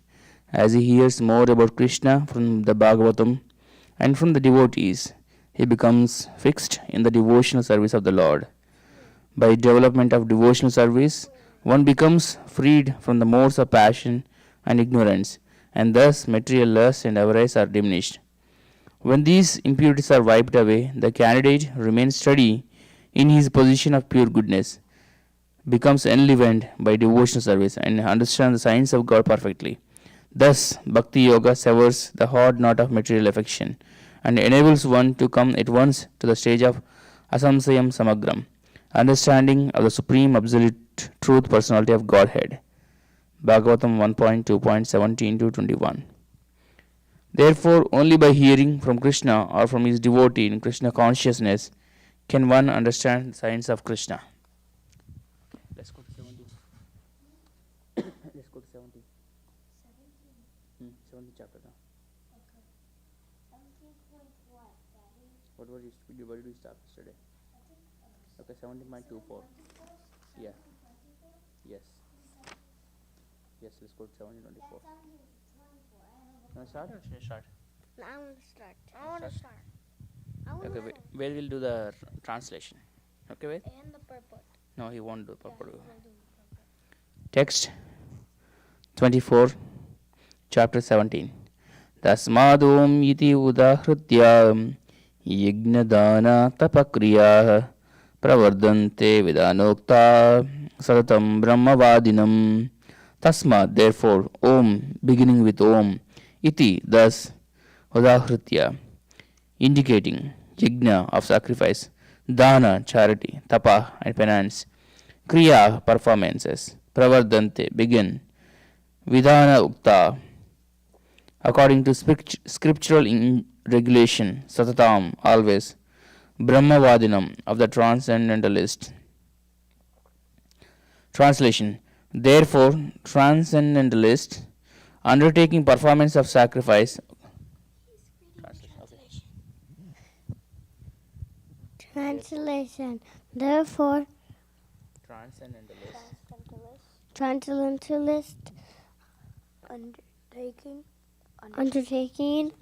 As he hears more about Krishna from the Bhagavatam and from the devotees, he becomes fixed in the devotional service of the Lord. By development of devotional service, one becomes freed from the modes of passion and ignorance, and thus material lust and avarice are diminished. When these impurities are wiped away, the candidate remains steady in his position of pure goodness, becomes enlivened by devotional service, and understands the science of God perfectly. Thus, Bhakti Yoga severs the hard knot of material affection and enables one to come at once to the stage of Asamsayam Samagram, understanding of the supreme absolute truth personality of Godhead. Bhagavatam 1.2.17-21. Therefore, only by hearing from Krishna or from his devotee in Krishna consciousness can one understand the science of Krishna. Let's go to 70. Let's go to 70. 70 chapter now. What did we start yesterday? Okay, 70.24. Yeah. Yes. Yes, let's go to 70.24. Want to start or should I start? I want to start. Okay, where we'll do the translation. Okay, wait. And the purport. No, he won't do purport. Text 24, chapter 17. Tasmadom iti udahritya yignadana tapakriya pravardante vidanokta satatam brahmavadinam. Tasmad, therefore, Om, beginning with Om, iti, thus, udahritya, indicating, yajna, of sacrifice, dana, charity, tapa, and penance, kriya, performances, pravardante, begin, vidana ukta, according to scriptural regulation, satatam, always, Brahmavadinam of the Transcendentalist. Translation. Therefore, Transcendentalists undertaking performance of sacrifice. Translation. Therefore, transcendentalist undertaking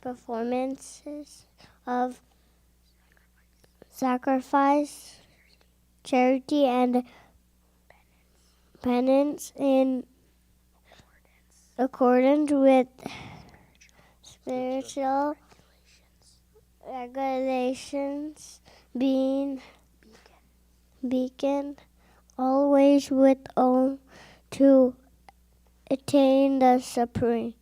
performances of sacrifice, charity, and penance in accordance with spiritual regulations, being beacon always with all to attain the supreme.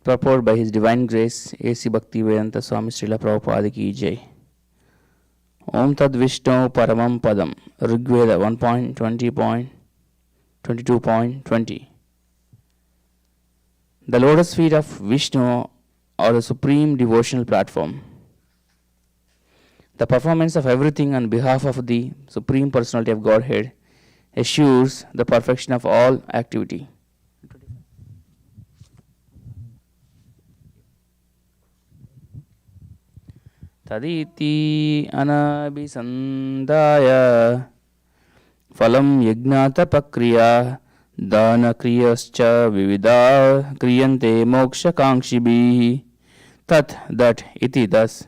Purport by His Divine Grace A.C. Bhaktivedanta Swami Srila Prabhupada Ki Jai. Om Tad Vishnu Paramam Padam. Rigveda 1.20.22.20. The lotus feet of Vishnu are the supreme devotional platform. The performance of everything on behalf of the Supreme Personality of Godhead assures the perfection of all activity. Taditi anabhisandaya phalam yagnatapakriya dana kriyascha vivida kriyante moksha kankshibhi tat that iti thus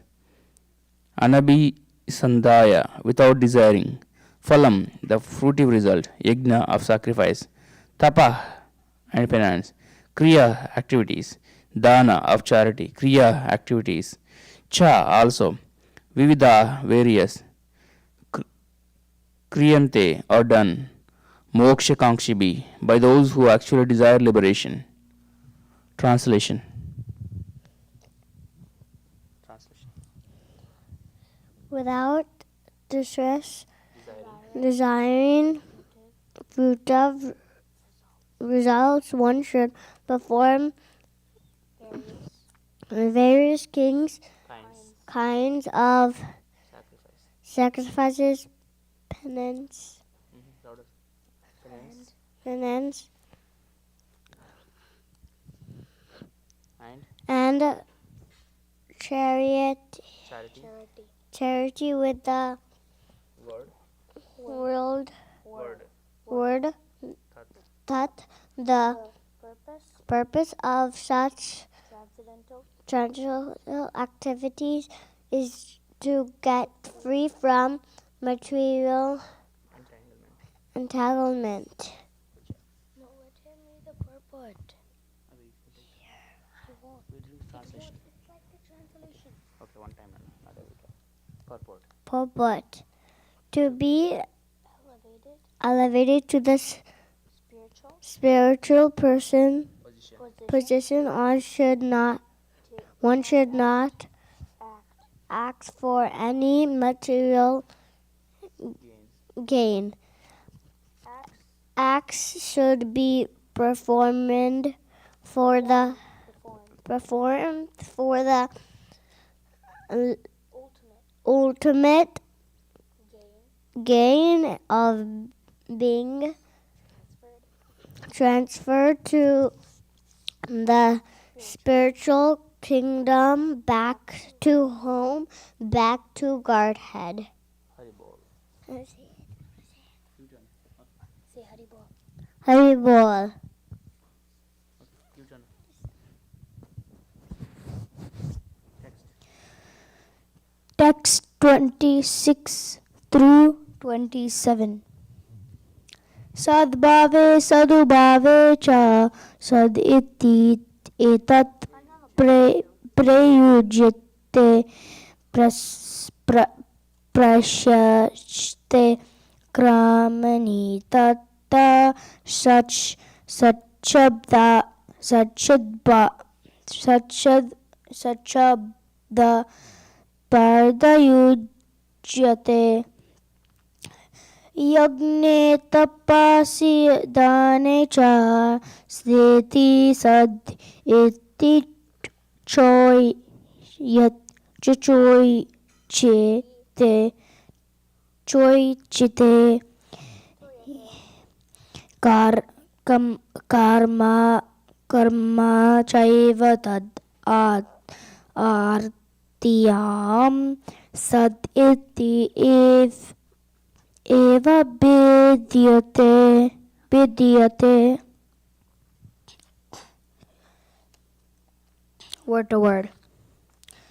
anabhisandaya without desiring phalam the fruitive result yajna of sacrifice tapa and penance kriya activities dana of charity kriya activities cha also vivida various kriyante or done moksha kankshibhi by those who actually desire liberation. Translation. Without distress, desiring fruit of results, one should perform various kinds of sacrifices, penance, and charity with the word that the purpose of such transcendental activities is to get free from material entanglement. No, let him read the purport. Translation. It's like the translation. Okay, one time. Purport. Purport. To be Elevated elevated to the spiritual position, one should not ask for any material gain. Acts should be performed for the ultimate gain of being transferred to the spiritual kingdom, back to home, back to Godhead. Say Haribol. Haribol. Text 26 through 27. Sadbhave sadubhave cha sad iti etat prayujyate prashashte kramani tatta sachabda pardayujyate Yagne tapasi dane cha sthiti sad iti choi yat choi chite kar karma chaiva tad artiyam sad iti eva bidyate. Word to word.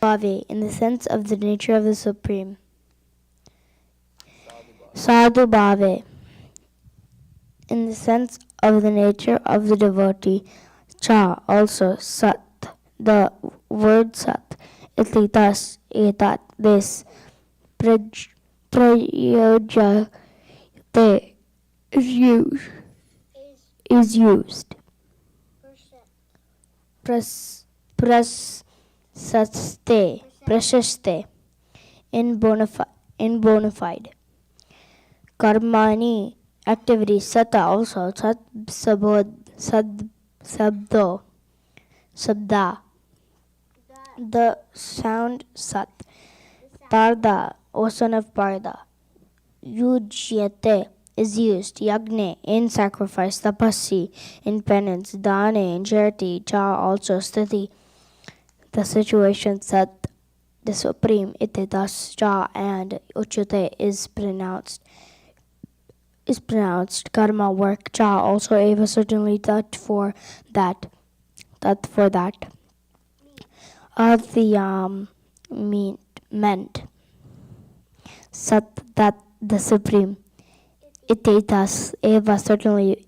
Bhave, in the sense of the nature of the Supreme. Sadhu Bhave, in the sense of the nature of the devotee. Cha, also Sat, the word Sat. Iti, thus, etat, this. Prayojate is used. Prasaste, in bona fide. Karmani, activity. Sata, also. Sat sabda, the sound Sat. Parda, O son of Parda. Yujyate is used. Yagne, in sacrifice. Tapasi, in penance. Dane, in charity. Cha, also. Sthiti, the situation. Sat, the supreme. Iti, thus. Cha, and. Uchyate is pronounced. Karma, work. Cha, also. Eva, certainly. That for that. Adhyam, meant. Sat, that, the supreme. Iti, thus. Eva, certainly.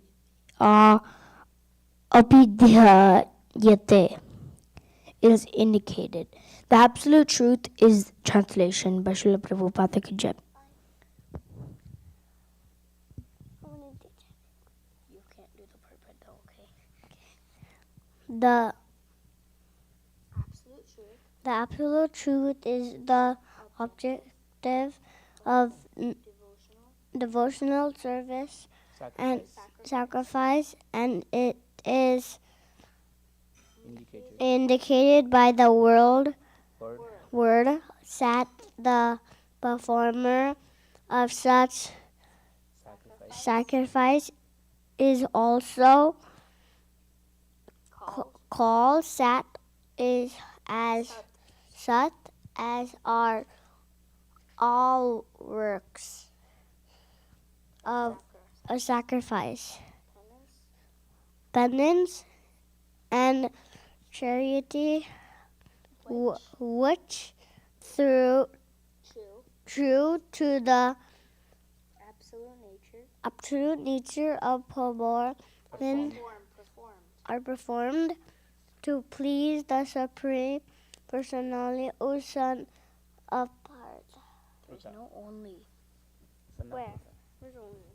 Abhidyayate is indicated. The absolute truth is translation by Srila Prabhupada Ki Jai. You can't do the purport though, okay? The absolute truth is the objective of devotional service and sacrifice, and it is indicated by the word Sat, the performer of such sacrifice is also called Sat, is as Sat as are all works of a sacrifice, penance, and charity, which true to the absolute nature of performance are performed to please the Supreme Personality, O Son of Parth. There's no only. Where? Where's only?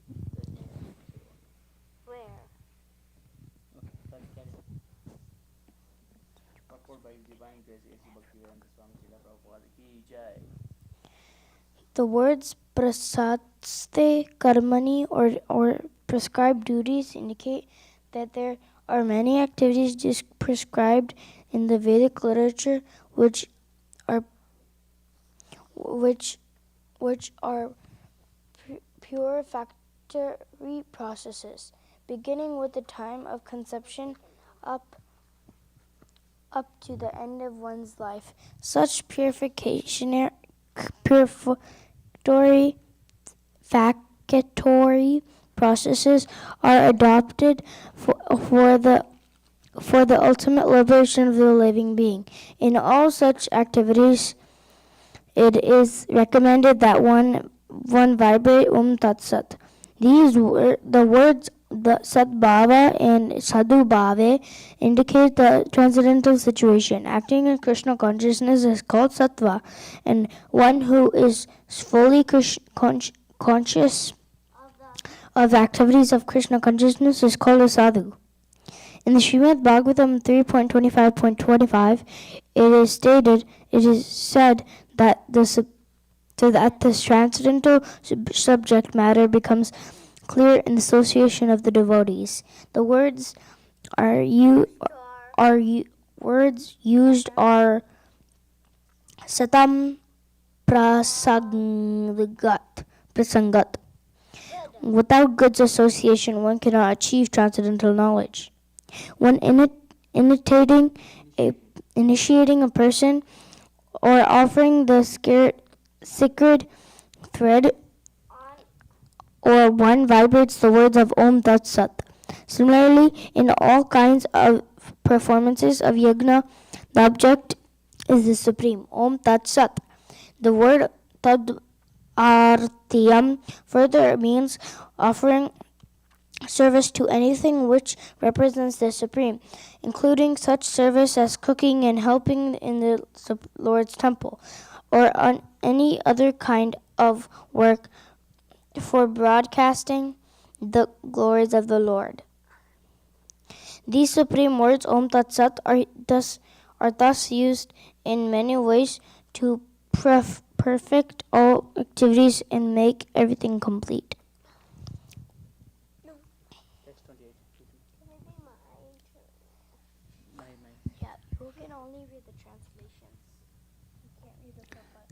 Where? The words prasaste karmani or prescribed duties indicate that there are many activities prescribed in the Vedic literature which are pure factory processes, beginning with the time of conception up to the end of one's life. Such purificatory processes are adopted for the ultimate liberation of the living being. In all such activities, it is recommended that one vibrate Tat Sat. The words the Sadbhava and Sadhu Bhave indicate the transcendental situation. Acting in Krishna consciousness is called Sattva, and one who is fully conscious of activities of Krishna consciousness is called a Sadhu. In the Srimad Bhagavatam 3.25.25, it is said that the so that this transcendental subject matter becomes clear in the association of the devotees. The words words used are satam prasangat. Without good association, one cannot achieve transcendental knowledge. When initiating a person or offering the sacred thread, or one vibrates the words of Om Tat Sat. Similarly, in all kinds of performances of yajna, the object is the supreme, Om Tat Sat. The word Tad Artiyam further means offering service to anything which represents the supreme, including such service as cooking and helping in the Lord's temple, or on any other kind of work for broadcasting the glories of the Lord. These supreme words, Om Tat Sat, are thus used in many ways to perfect all activities and make everything complete.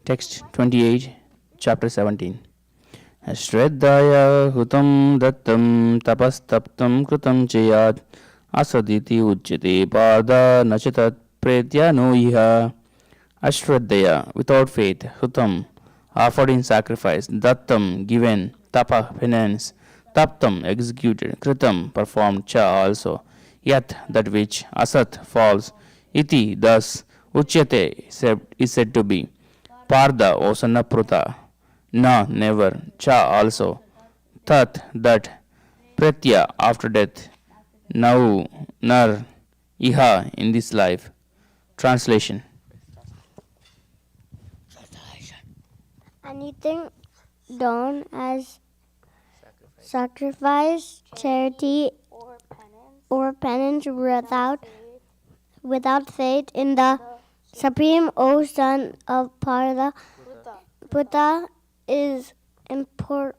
Text 28, chapter 17. Shraddhaya hutam dattam tapastaptam kritam chayat asaditi uchyate pada nachitat pretya no iha. Ashraddhaya, without faith, hutam, offered in sacrifice, dattam, given, tapa, penance, taptam, executed, kritam, performed, cha, also, yat, that which, asat, false, iti, thus, uchyate, is said to be, parda, o son of Pruta, na, never, cha, also, tat, that, pretya, after death, now, nar, iha, in this life. Translation. Anything done as sacrifice, charity, or penance without faith in the Supreme, O son of Parda, Buddha, is impermanent.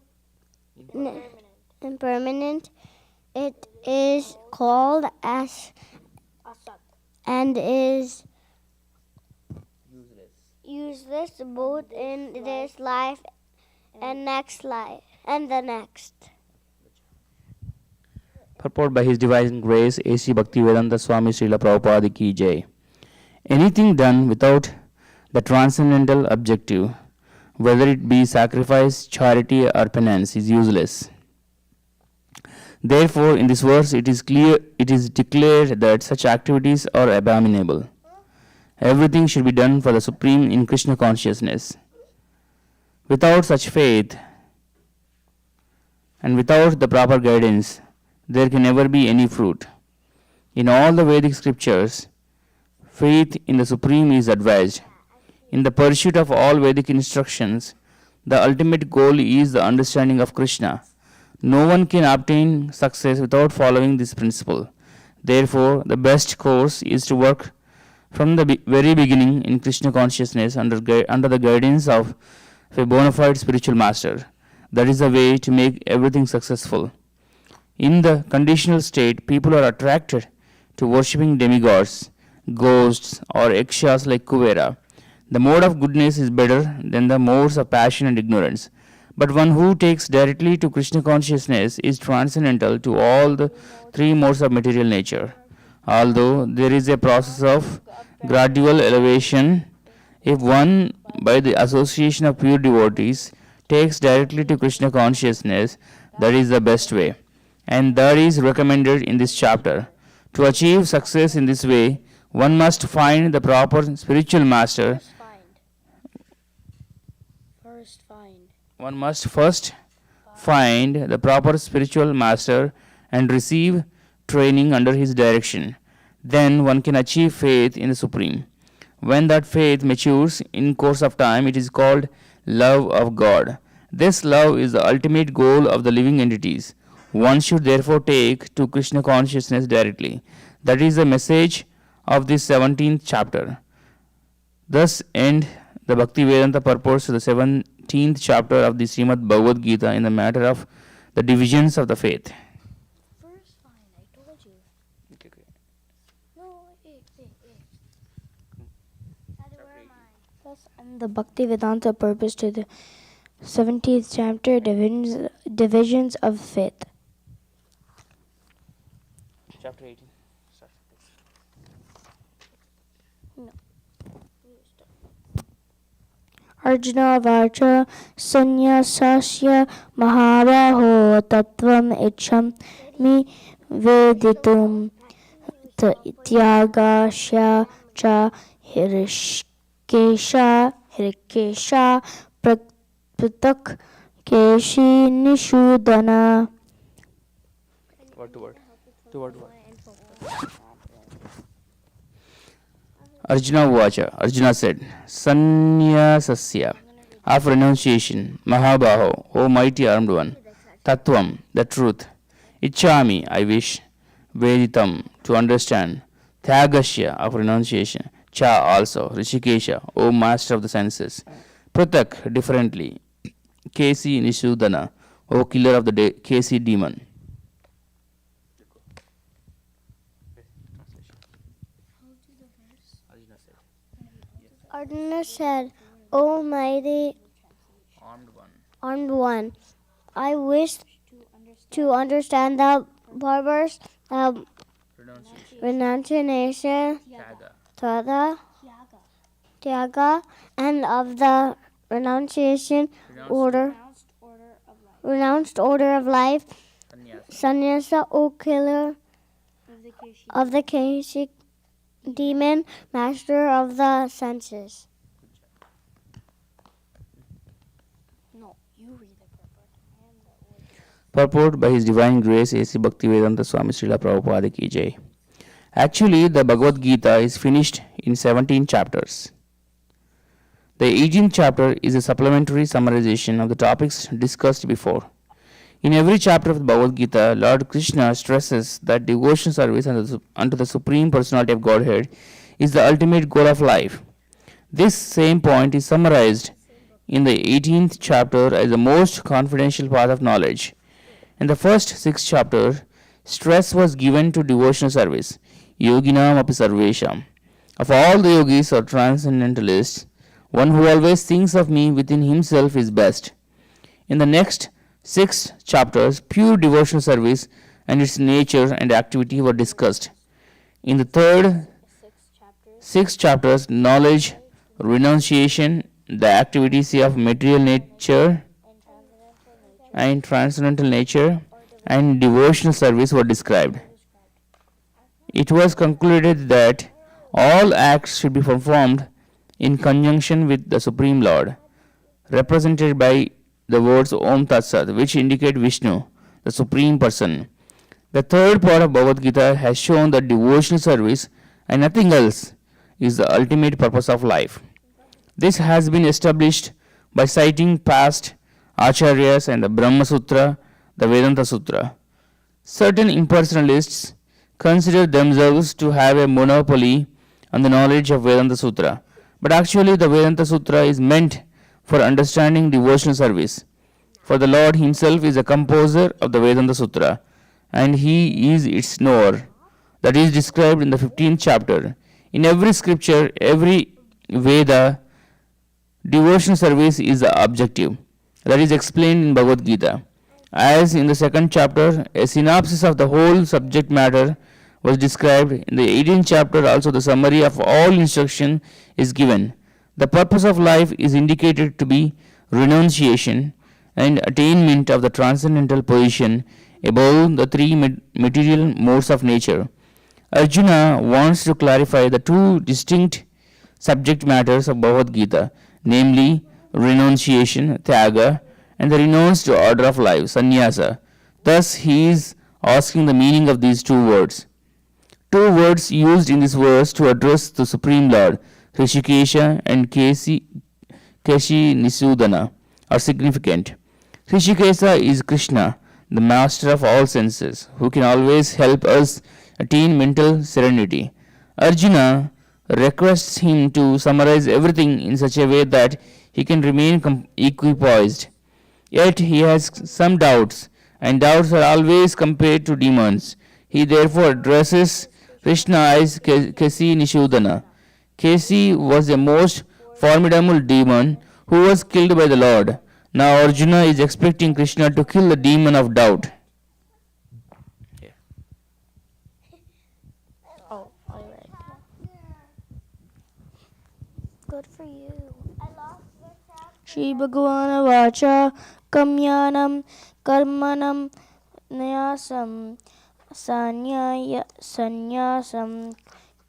It is called as and is useless both in this life and the next. Purport by His Divine Grace, A.C. Bhaktivedanta Swami Srila Prabhupada Ki Jai. Anything done without the transcendental objective, whether it be sacrifice, charity, or penance, is useless. Therefore, in this verse, it is declared that such activities are abominable. Everything should be done for the Supreme in Krishna consciousness. Without such faith and without the proper guidance, there can never be any fruit. In all the Vedic scriptures, faith in the Supreme is advised. In the pursuit of all Vedic instructions, the ultimate goal is the understanding of Krishna. No one can obtain success without following this principle. Therefore, the best course is to work from the very beginning in Krishna consciousness under the guidance of a bona fide spiritual master. That is the way to make everything successful. In the conditional state, people are attracted to worshipping demigods, ghosts, or yakshas like Kuvera. The mode of goodness is better than the modes of passion and ignorance. But one who takes directly to Krishna consciousness is transcendental to all the three modes of material nature. Although there is a process of gradual elevation, if one, by the association of pure devotees, takes directly to Krishna consciousness, that is the best way. And that is recommended in this chapter. To achieve success in this way, one must find the proper spiritual master. One must first find the proper spiritual master and receive training under his direction. Then one can achieve faith in the Supreme. When that faith matures in course of time, it is called love of God. This love is the ultimate goal of the living entities. One should therefore take to Krishna consciousness directly. That is the message of this 17th chapter. Thus end the Bhaktivedanta purports to the 17th 17th chapter of the Srimad Bhagavad Gita in the matter of the divisions of the faith. First fine, I told you. No, Thus, and the Bhakti Vedanta purpose to the 17th chapter, divisions of faith. Chapter 18. Arjuna Vacha Sanyasasya Mahabaho Tattvam Icham Mi Veditum Tyagasya Cha Hirikesha Pratak Keshi Nishudana. Word to word. Arjuna Vacha. Arjuna said, Sanyasasya, of renunciation, Mahabaho, O mighty armed one, Tattvam, the truth, Ichami, I wish, Veditam, to understand, Tyagasya, of renunciation, Cha also, Rishikesha, O master of the senses, Pratak, differently, Kesi Nishudana, O killer of the Kesi demon. Arjuna said, O mighty armed one, I wish to understand the barbers of renunciation, Tyaga, and of the renunciation order, renounced order of life, Sannyasa, O killer of the Keshi demon, master of the senses. Purport by His Divine Grace A.C. Bhaktivedanta Swami Srila Prabhupada Ki Jai. Actually, the Bhagavad Gita is finished in 17 chapters. The 18th chapter is a supplementary summarization of the topics discussed before. In every chapter of the Bhagavad Gita, Lord Krishna stresses that devotion service unto the Supreme Personality of Godhead is the ultimate goal of life. This same point is summarized in the 18th chapter as the most confidential path of knowledge. In the first 6 chapters, stress was given to devotional service, yoginam api sarvesham. Of all the yogis or transcendentalists, one who always thinks of me within himself is best. In the next 6 chapters, pure devotional service and its nature and activity were discussed. In the third 6 chapters, knowledge, renunciation, the activities of material nature and transcendental nature, and devotional service were described. It was concluded that all acts should be performed in conjunction with the Supreme Lord, represented by the words Om Tat Sat, which indicate Vishnu, the Supreme Person. The third part of Bhagavad Gita has shown that devotional service and nothing else is the ultimate purpose of life. This has been established by citing past Acharyas and the Brahma Sutra, the Vedanta Sutra. Certain impersonalists consider themselves to have a monopoly on the knowledge of Vedanta Sutra, but actually the Vedanta Sutra is meant for understanding devotional service. For the Lord Himself is a composer of the Vedanta Sutra, and He is its knower. That is described in the 15th chapter. In every scripture, every Veda, devotional service is the objective. That is explained in Bhagavad Gita. As in the 2nd chapter, a synopsis of the whole subject matter was described. In the 18th chapter, also the summary of all instruction is given. The purpose of life is indicated to be renunciation and attainment of the transcendental position above the 3 material modes of nature. Arjuna wants to clarify the 2 distinct subject matters of Bhagavad Gita, namely renunciation, tyaga, and the renounced order of life, sannyasa. Thus, he is asking the meaning of these 2 words. 2 words used in this verse to address the Supreme Lord, Rishikesha and Keshi Nisudana, are significant. Rishikesha is Krishna, the master of all senses, who can always help us attain mental serenity. Arjuna requests him to summarize everything in such a way that he can remain equipoised. Yet he has some doubts, and doubts are always compared to demons. He therefore addresses Krishna as Kesi Nishudana. Kesi was a most formidable demon who was killed by the Lord. Now Arjuna is expecting Krishna to kill the demon of doubt. Oh, all right. Good for you. Shri Bhagavana Vacha Kamyanam Karmanam Nyasam Sanyasam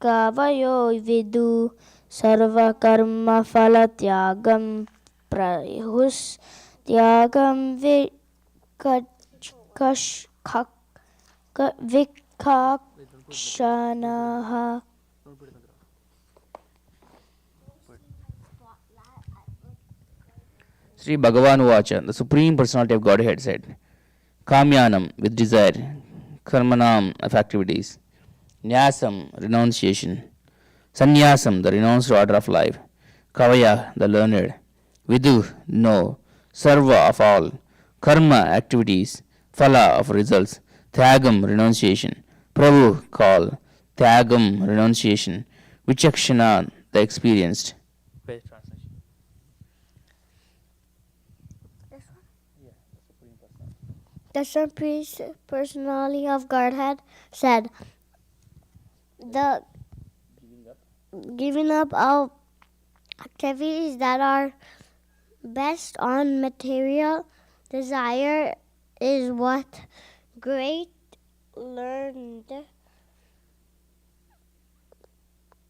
Kavayo Vidu Sarva Karma Phala Tyagam Prahus Tyagam Vikakshanaha. Sri Bhagavan Vacha, the Supreme Personality of Godhead, said, Kamyanam, with desire, Karmanam, of activities, Nyasam, renunciation, Sannyasam, the renounced order of life, Kavaya, the learned, Vidu, know, Sarva, of all, Karma, activities, Phala, of results, Tyagam, renunciation, Prabhu, call, Tyagam, renunciation, Vichakshana, the experienced. The Supreme Personality of Godhead said, the giving up of activities that are based on material desire is what great learned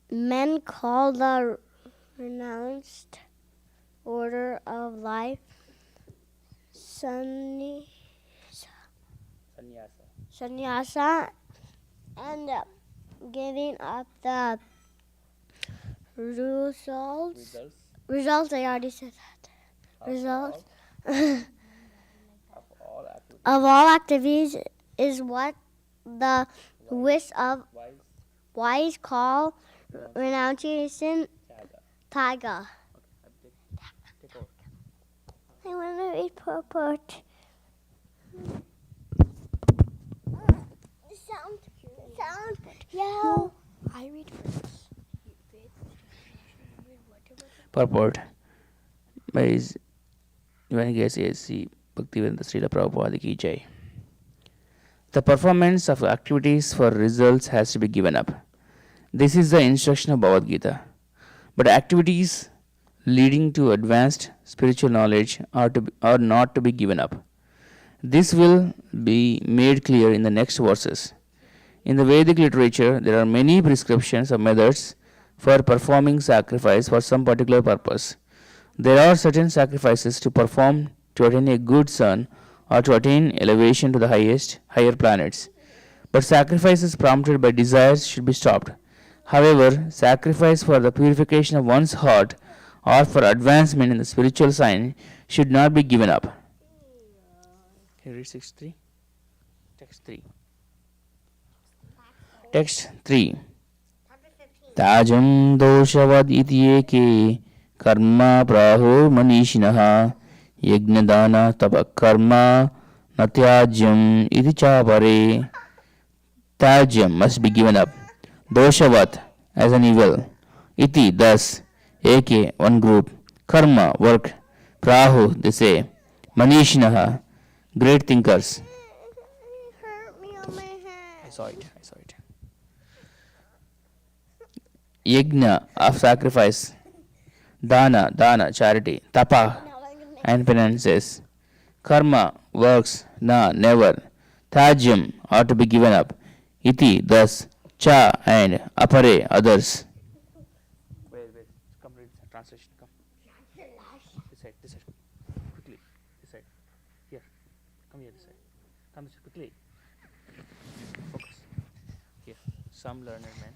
men call the renounced order of life. Sannyasa, and giving up the results. I already said that. Results of all activities is what the wise call renunciation taiga. I want to read purport. Sound. Yeah. I read first. Purport by His Divine Grace A.C. Bhaktivedanta Srila Prabhupada Ki Jai. The performance of activities for results has to be given up. This is the instruction of Bhagavad Gita. But activities leading to advanced spiritual knowledge are not to be given up. This will be made clear in the next verses. In the Vedic literature, there are many prescriptions of methods for performing sacrifice for some particular purpose. There are certain sacrifices to perform to attain a good son or to attain elevation to the higher planets. But sacrifices prompted by desires should be stopped. However, sacrifice for the purification of one's heart or for advancement in the spiritual sign should not be given up. Can you read 6.3? Text 3. Text 3. Tajam doshavad iti eke karma praho manishinaha yagnadana tapa karma natyajam iti chapare. Tajam must be given up. Doshavat as an evil. Iti thus. Eke one group. Karma work. Prahu they say. Manishinaha great thinkers. Hurt me on my head. I saw it. Yajna of sacrifice, dana charity, tapa and penances, karma works, never, tajam ought to be given up, iti thus, cha and apare others. Wait, come read the translation. Come. This side, quickly. This side, here, come here. This side, come quickly. Focus. Here, some learned men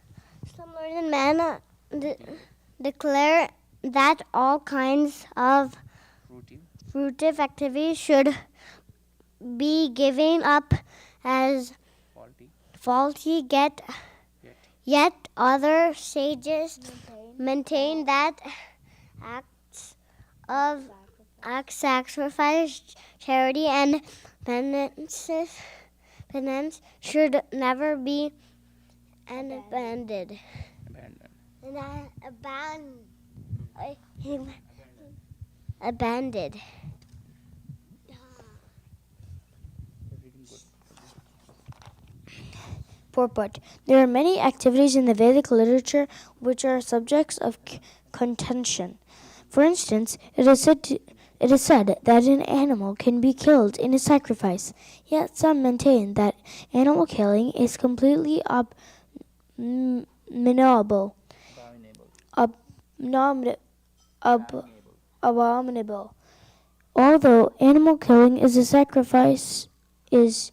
Declare that all kinds of fruitive activities should be given up as faulty, yet other sages maintain that acts of acts, sacrifice, charity, and penance should never be abandoned. Abandoned. Purport. There are many activities in the Vedic literature which are subjects of contention. For instance, it is said that an animal can be killed in a sacrifice, yet some maintain that animal killing is completely abominable. Abominable. Although animal killing is a sacrifice is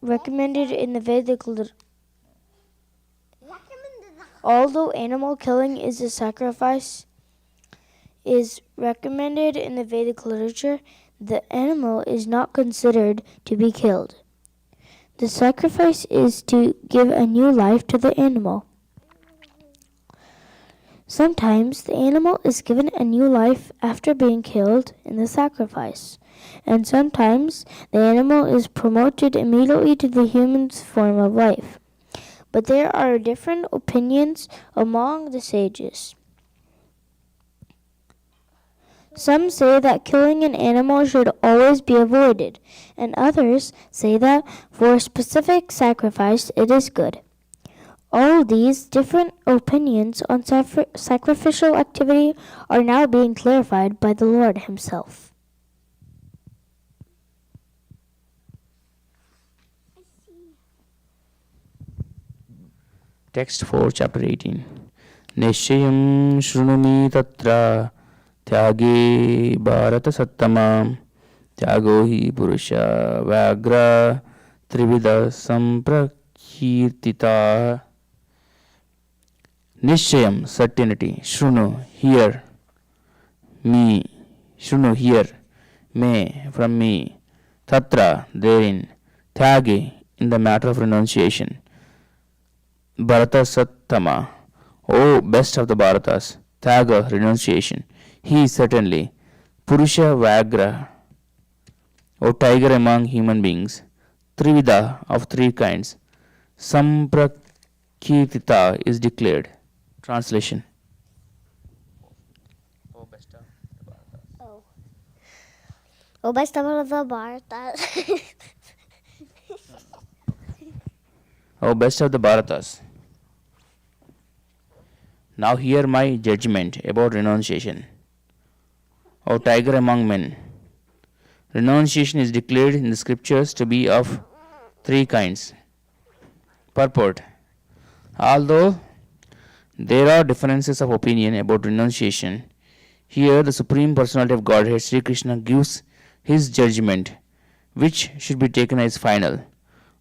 recommended in the Vedic Although animal killing is a sacrifice is recommended in the Vedic literature, the animal is not considered to be killed. The sacrifice is to give a new life to the animal. Sometimes the animal is given a new life after being killed in the sacrifice, and sometimes the animal is promoted immediately to the human's form of life. But there are different opinions among the sages. Some say that killing an animal should always be avoided, and others say that for a specific sacrifice it is good. All these different opinions on sacrificial activity are now being clarified by the Lord Himself. Text 4, chapter 18. Nishayam shrunumi tatra tyage bharata sattamam tyago hi purusha vagra trivida samprakirtita. Nishayam, certainty. Shrunu, hear. Me, shrunu, hear. Me, from me. Tatra, therein. Tyage, in the matter of renunciation. Bharata Sattama, O best of the Bharatas. Tyaga, renunciation. He, certainly. Purusha Vagra, O tiger among human beings. Trivida, of three kinds. Samprakirtita is declared. Translation. O best of the Bharatas. O best of the Bharatas. Now hear my judgment about renunciation. O tiger among men. Renunciation is declared in the scriptures to be of three kinds. Purport. Although there are differences of opinion about renunciation, here the Supreme Personality of Godhead, Sri Krishna, gives his judgment, which should be taken as final.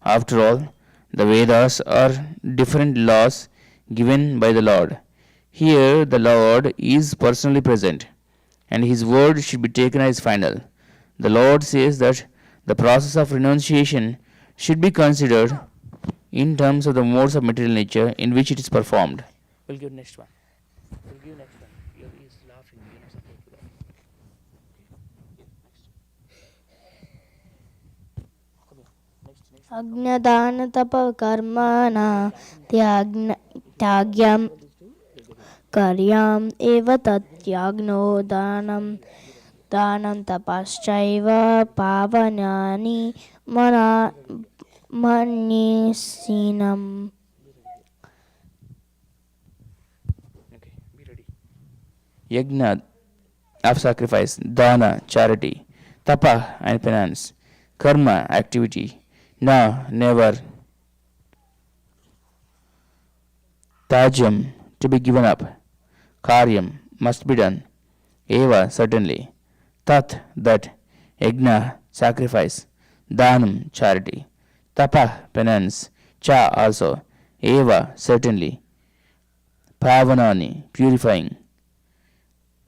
After all, the Vedas are different laws given by the Lord. Here the Lord is personally present, and his word should be taken as final. The Lord says that the process of renunciation should be considered in terms of the modes of material nature in which it is performed. We'll give next one. He is laughing. Agnadana tapa karmana tyagyam karyam eva tatyagno danam tapaschaiva pavanani manisinam. Yajna, of sacrifice. Dana, charity. Tapa, and penance. Karma, activity. Na, never. Tajam, to be given up. Karyam, must be done. Eva, certainly. Tat, that. Yajna, sacrifice. Danam, charity. Tapa, penance. Cha, also. Eva, certainly. Pavanani, purifying.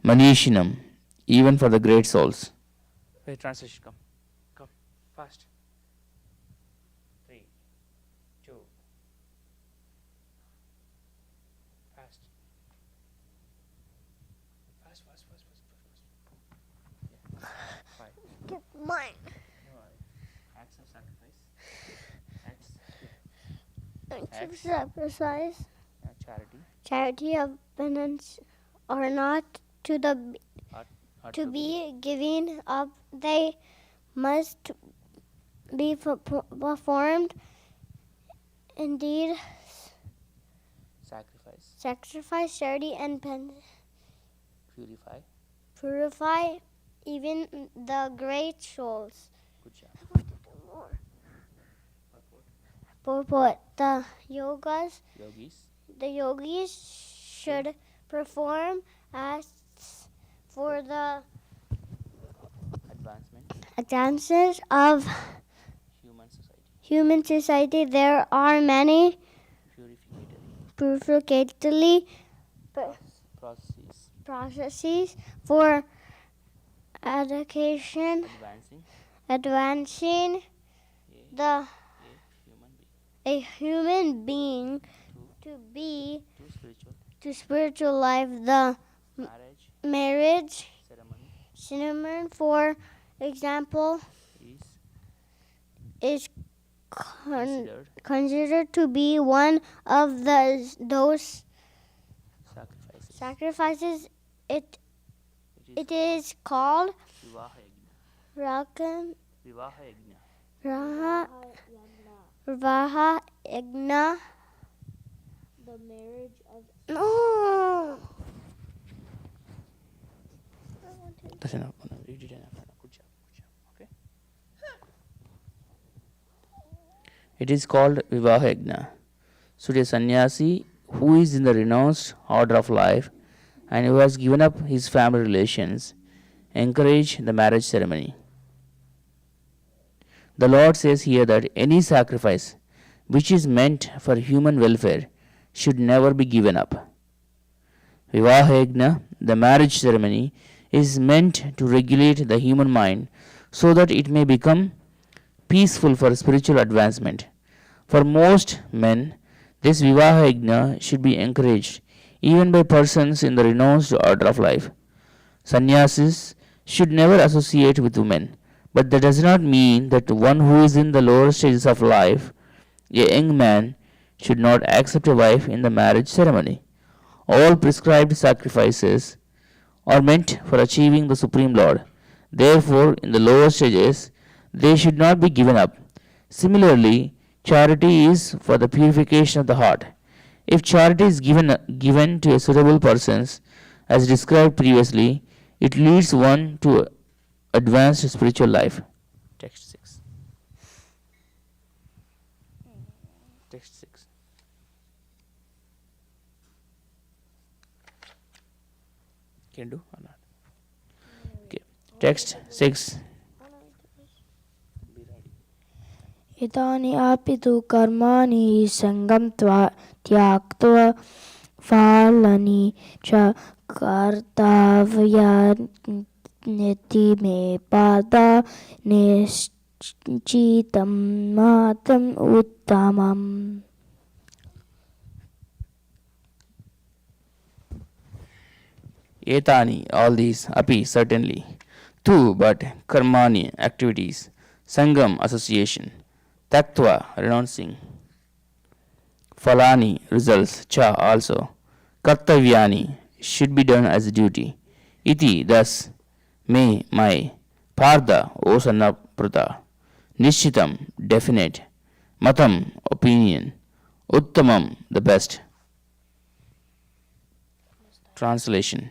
Manishinam, even for the great souls. Wait, translation, come, fast. 3, 2, fast. Mine. Acts of sacrifice. Acts. Acts of sacrifice, Charity. charity of penance are not to the Are to be given up. They must be performed. Indeed, sacrifice. sacrifice, charity, and penance Purify. purify even the great souls. Good job. Purport. Yogis. The yogis should perform acts for the advances of human society. There are many purificatory processes for education, advancing a human being to spiritual life. The marriage ceremony, for example, is considered to be one of those sacrifices. It is called Rakan Raha Vivaha Yagna. The marriage of no. That's enough. You did enough. Good job. Okay. It is called Vivaha Yagna. So a sannyasi who is in the renounced order of life and who has given up his family relations encourage the marriage ceremony. The Lord says here that any sacrifice which is meant for human welfare should never be given up. Vivaha Yagna, the marriage ceremony, is meant to regulate the human mind so that it may become peaceful for spiritual advancement. For most men, this Vivaha Yagna should be encouraged even by persons in the renounced order of life. Sannyasis should never associate with women, but that does not mean that one who is in the lower stages of life, a young man, should not accept a wife in the marriage ceremony. All prescribed sacrifices are meant for achieving the Supreme Lord. Therefore, in the lower stages, they should not be given up. Similarly, charity is for the purification of the heart. If charity is given to a suitable persons, as described previously, it leads one to advanced spiritual life. Text 6. Text 6. Can do or not? Okay. Text 6. इतानि अपि तु कर्माणि सङ्गं त्याक्त्वा फलानि च कर्तव्यान्यति मे पादा निश्चितं मातम् उत्तमम्. Etani, all these, api, certainly. Tu, but, karmani, activities. Sangam, association. Taktva, renouncing. Falani, results. Cha, also. Kartavyani, should be done as a duty. Iti, thus. Me, my. Partha, O son of Pruta. Nishitam, definite. Matam, opinion. Uttamam, the best. Translation.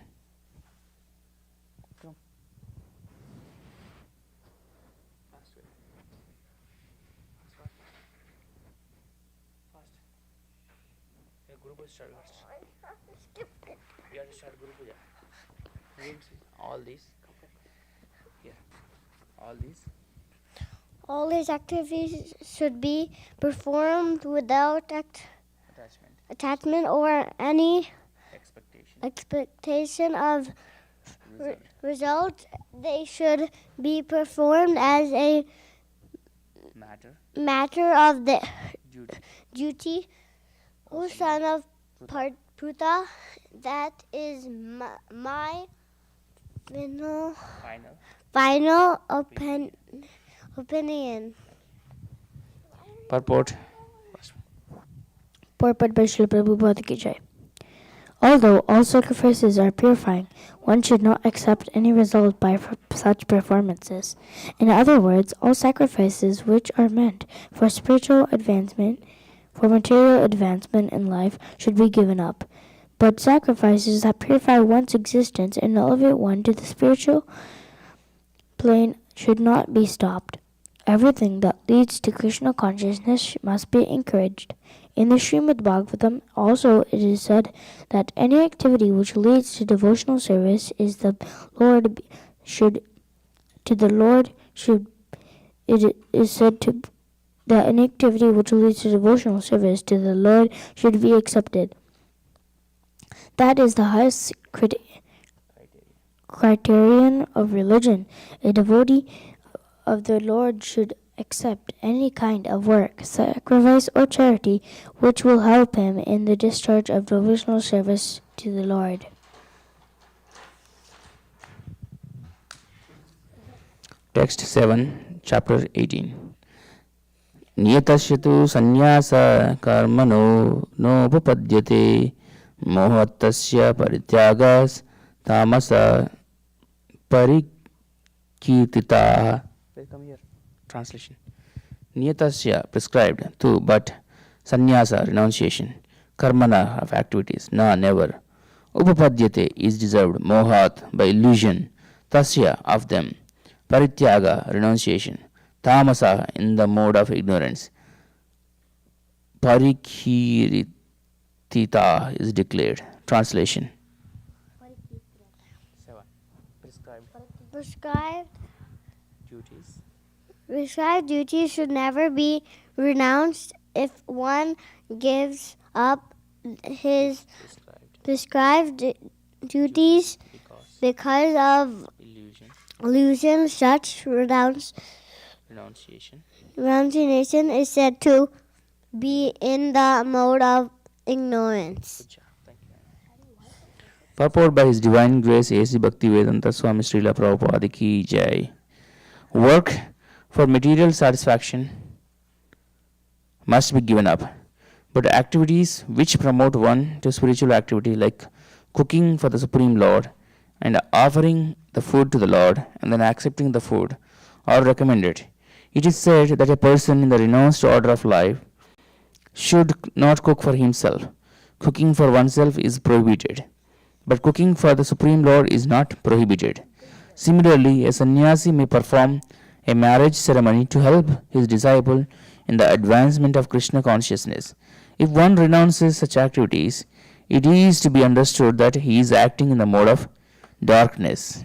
All these. Here. All these activities should be performed without attachment or any expectation of result. They should be performed as a matter of the duty. O son of Pruta, that is my final opinion. opinion. Purport. Purport by Srila Prabhupada Ki Jai. Although all sacrifices are purifying, one should not accept any result by such performances. In other words, all sacrifices which are meant for spiritual advancement, for material advancement in life, should be given up. But sacrifices that purify one's existence and elevate one to the spiritual plane should not be stopped. Everything that leads to Krishna consciousness must be encouraged. In the Srimad Bhagavatam, also it is said that any activity which leads to devotional service is the Lord should to the Lord should it is said to that any activity which leads to devotional service to the Lord should be accepted. That is the highest criterion of religion. A devotee of the Lord should accept any kind of work, sacrifice, or charity which will help him in the discharge of devotional service to the Lord. Text 7, chapter 18. Niyatasya tu sannyasa karmano nopapadyate mohattasya parityagas tamasa parikirtitaha. Come here. Translation. Niyatasya, prescribed, tu, but, sannyasa, renunciation, karmana, of activities, na, never, upapadyate, is deserved, mohat, by illusion, tasya, of them, parityaga, renunciation, tamasa, in the mode of ignorance, parikhiritita, is declared. Translation. 7. Prescribed Duties. Prescribed duties should never be renounced. If one gives up his prescribed duties because of illusion, such renunciation is said to be in the mode of ignorance. Purport by His Divine Grace A.C. Bhaktivedanta Swami Srila Prabhupada Ki Jai. Work for material satisfaction must be given up, but activities which promote one to spiritual activity, like cooking for the Supreme Lord and offering the food to the Lord and then accepting the food, are recommended. It is said that a person in the renounced order of life should not cook for himself. Cooking for oneself is prohibited, but cooking for the Supreme Lord is not prohibited. Similarly, a sannyasi may perform a marriage ceremony to help his disciple in the advancement of Krishna consciousness. If one renounces such activities, it is to be understood that he is acting in the mode of darkness.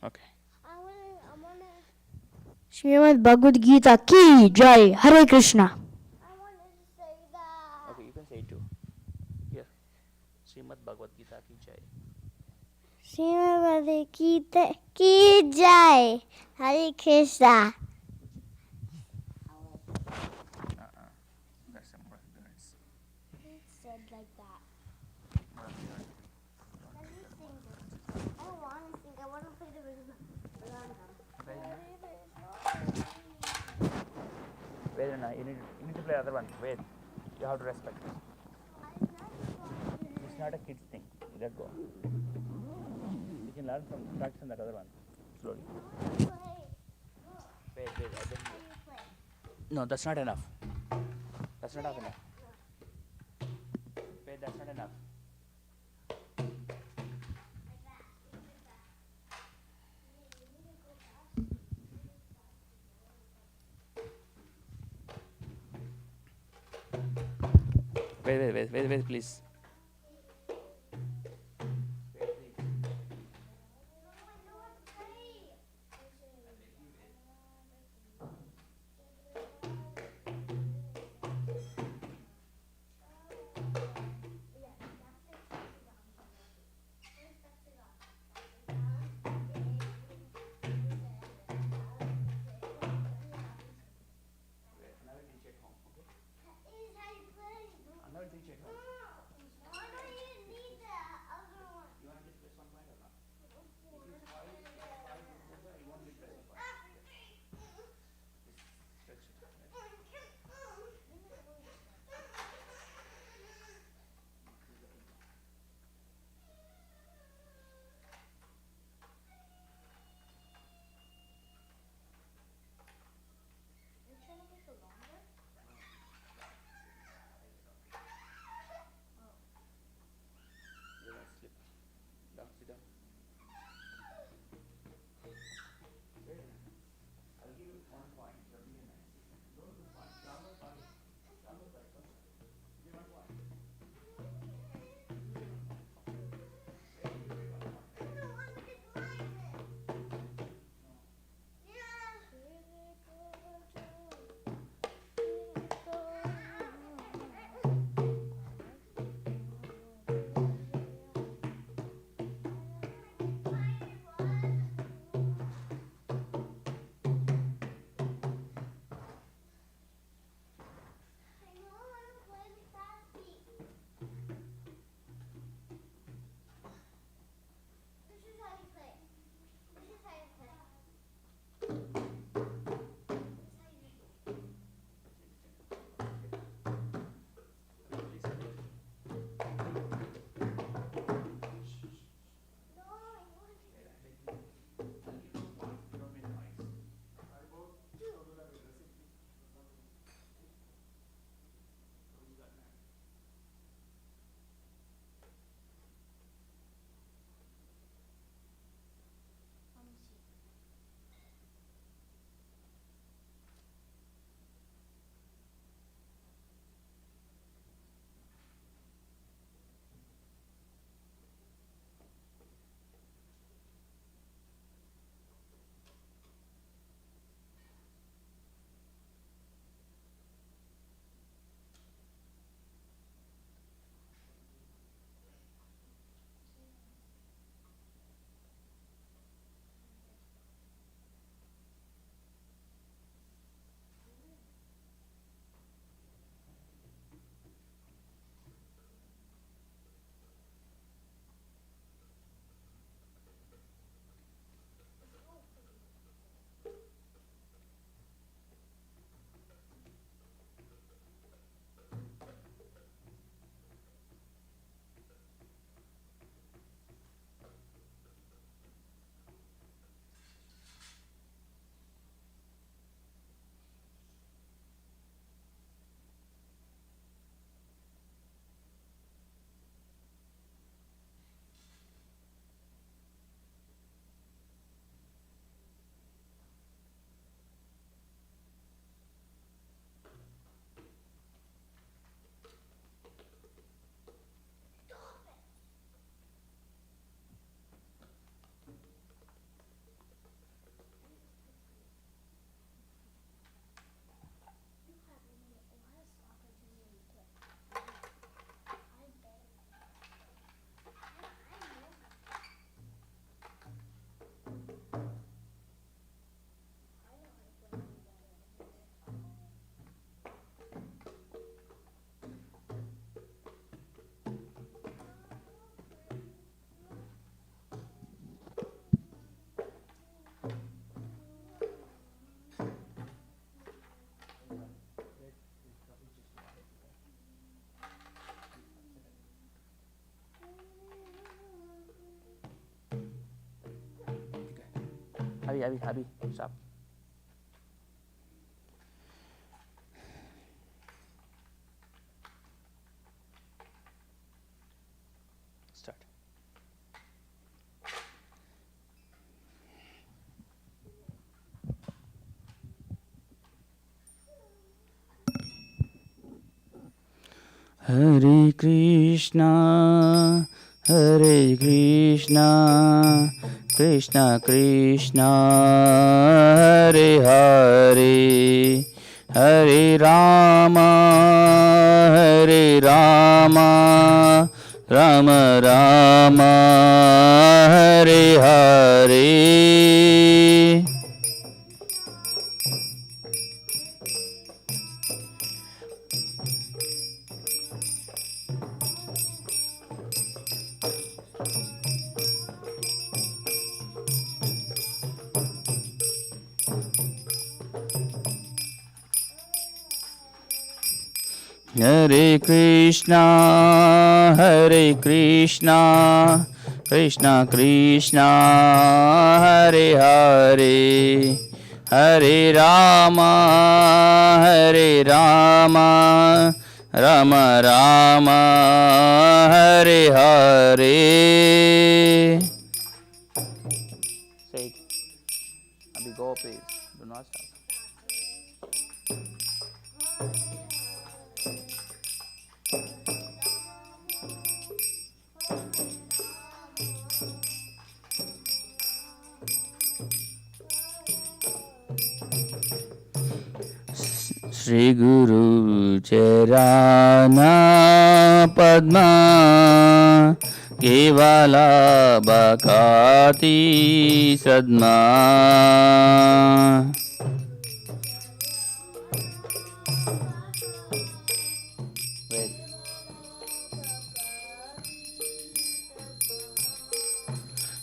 Okay. Srimad Bhagavad Gita Ki Jai. Hare Krishna. Okay, you can say it too. Here. Srimad Bhagavad Gita Ki Jai. Srimad Bhagavad Gita Ki Jai. Hare Krishna. That's some more ignorance. It's said like that. Can you sing this? I don't want to sing. I want to play the rhythm. Wait, Anna, you need to play other one. Wait, you have to respect. It's not a kid's thing. Let go. You can learn from practice on that other one. Slowly. Wait, I don't. No, that's not enough. That's not enough. Wait, that's not enough. Wait, please. Abhi, stop. Start. Hare Krishna, Hare Krishna, Krishna Krishna, Hare Hare, Hare Rama, Hare Rama, Rama Rama, Hare Hare. Hare Krishna, Hare Krishna, Krishna Krishna, Hare Hare, Hare Rama, Hare Rama, Rama Rama, Hare Hare. Say it. Abhi go please. Do not stop. Shri Guru Charana Padma Kevala Bhakati Sadma.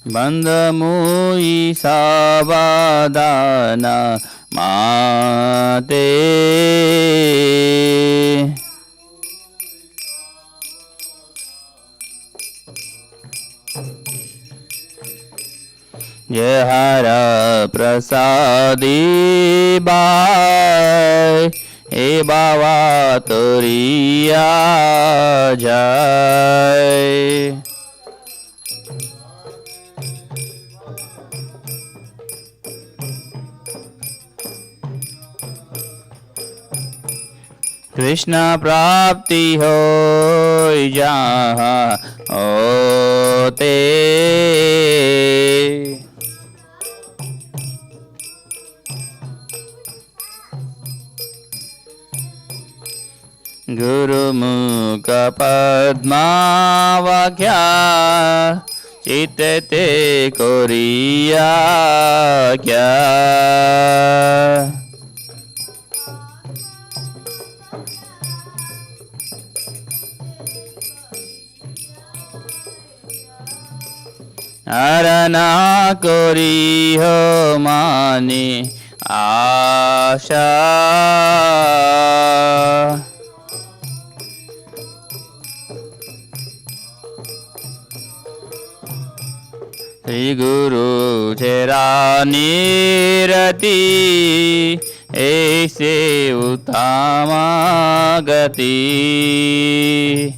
Bandhamui Savadana Mate. Jahara Prasadi Bai E Bhava Turiya Jai. Krishna Prapti Hoy Jaha Hote. Guru Mukha Padma Vakya Chitte Koriya Kya. Arana kori ho mani asha. Sri Guru Chera Nirati Aise Uttama Gati.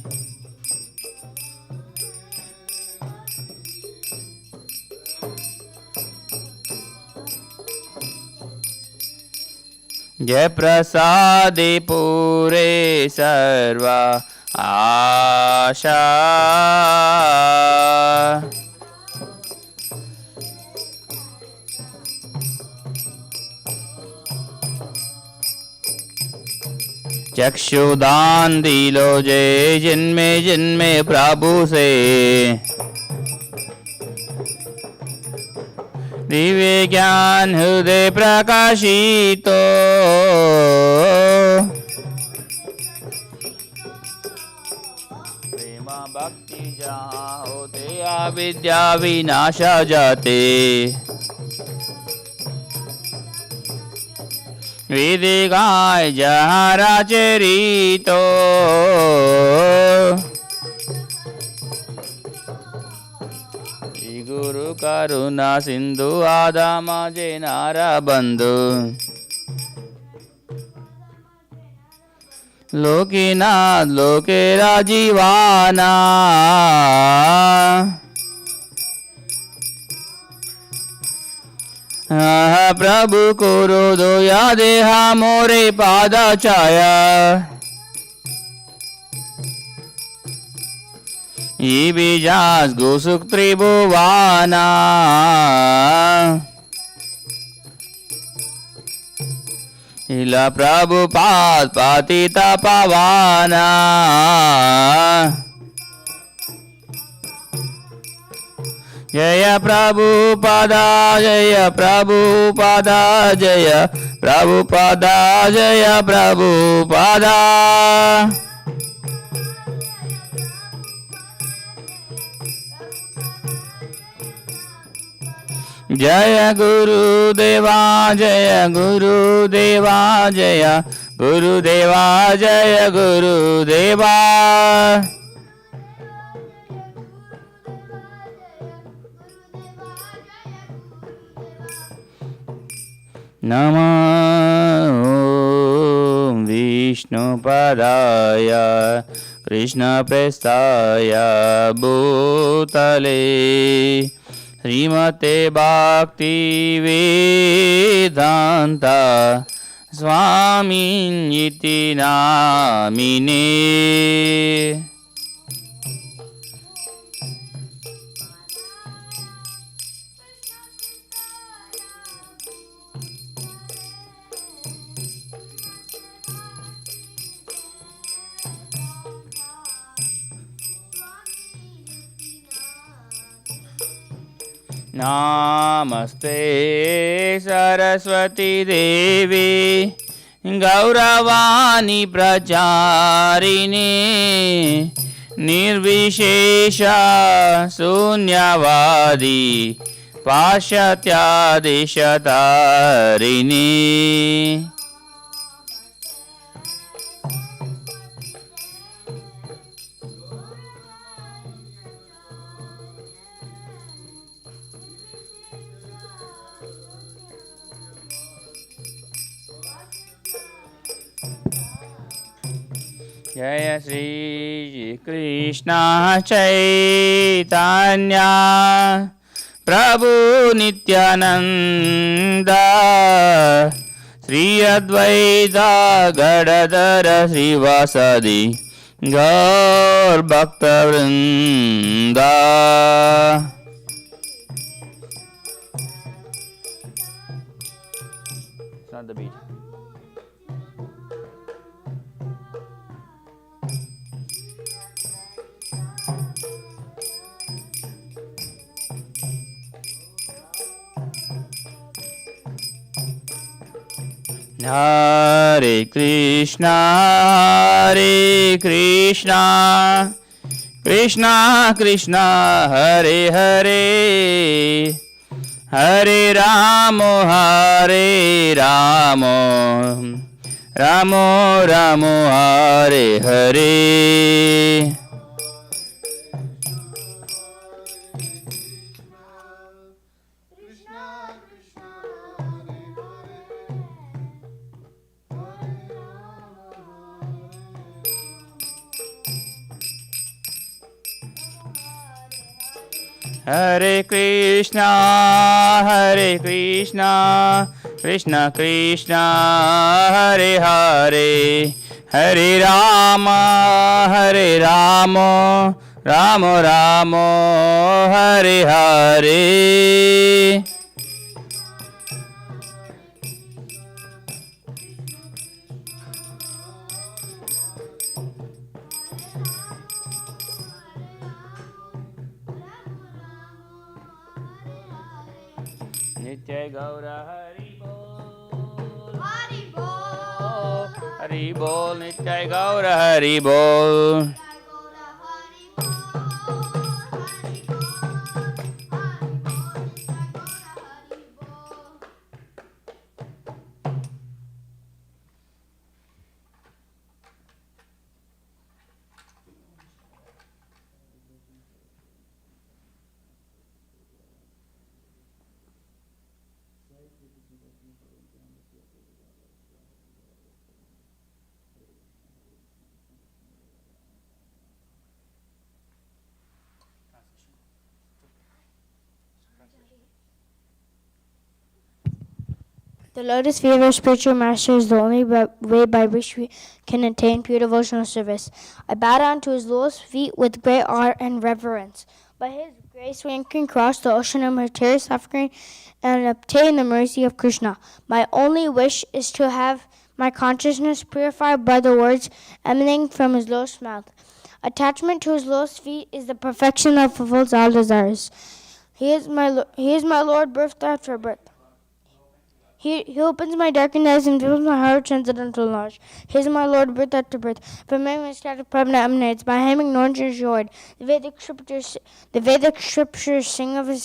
Jai Prasadi Pure Sarva Asha. चक्षुदान दिलो जय जिनमें जिनमें प्रभु से दिव्य ज्ञान हृदय प्रकाशितो। प्रेम भक्ति जहाँ होते अविद्या विनाशा जाते। विधि गाय जहाँ राचरितो। गुरु करुणा सिंधु आदाम जेनारा बंधु लोकीनाथ लोके राजीवाना प्रभु कोरो दोया देहा मोरे पादा छाया ये बीजास गोसुक त्रिभुवाना इला प्रभुपाद पतिता पावाना जय प्रभुपादा जय प्रभुपादा जय प्रभुपादा जय प्रभुपादा जय गुरुदेवा जय गुरुदेवा जय गुरुदेवा जय गुरुदेवा नमो विष्णुपदाय कृष्णप्रेष्ठाय भूतले श्रीमते भक्ति वेदांता स्वामिनिति नामिने नमस्ते सरस्वती देवी गौरवाणी प्रचारिणे निर्विशेष शून्यवादी पाश्चात्यादिशतारिणी जय श्री कृष्ण चैतन्य प्रभु नित्यानंद श्री अद्वैत गदाधर श्रीवासदि गौर भक्त वृंद हरे कृष्णा कृष्णा कृष्णा हरे हरे हरे राम राम राम हरे हरे हरे कृष्णा कृष्णा कृष्णा हरे हरे हरे राम राम राम हरे हरे नित्य गौर हरि बोल हरि बोल नित्य गौर हरि बोल The lotus feet of our spiritual master is the only way by which we can attain pure devotional service. I bow down to his lotus feet with great awe and reverence. By his grace we can cross the ocean of material suffering and obtain the mercy of Krishna. My only wish is to have my consciousness purified by the words emanating from his lotus mouth. Attachment to his lotus feet is the perfection that fulfills all desires. He is my Lord, birth after birth. He opens my darkened eyes and fills my heart with transcendental knowledge. He is my Lord, birth after birth. From him my static permanent emanates. By him ignorance is destroyed. The Vedic scriptures sing of his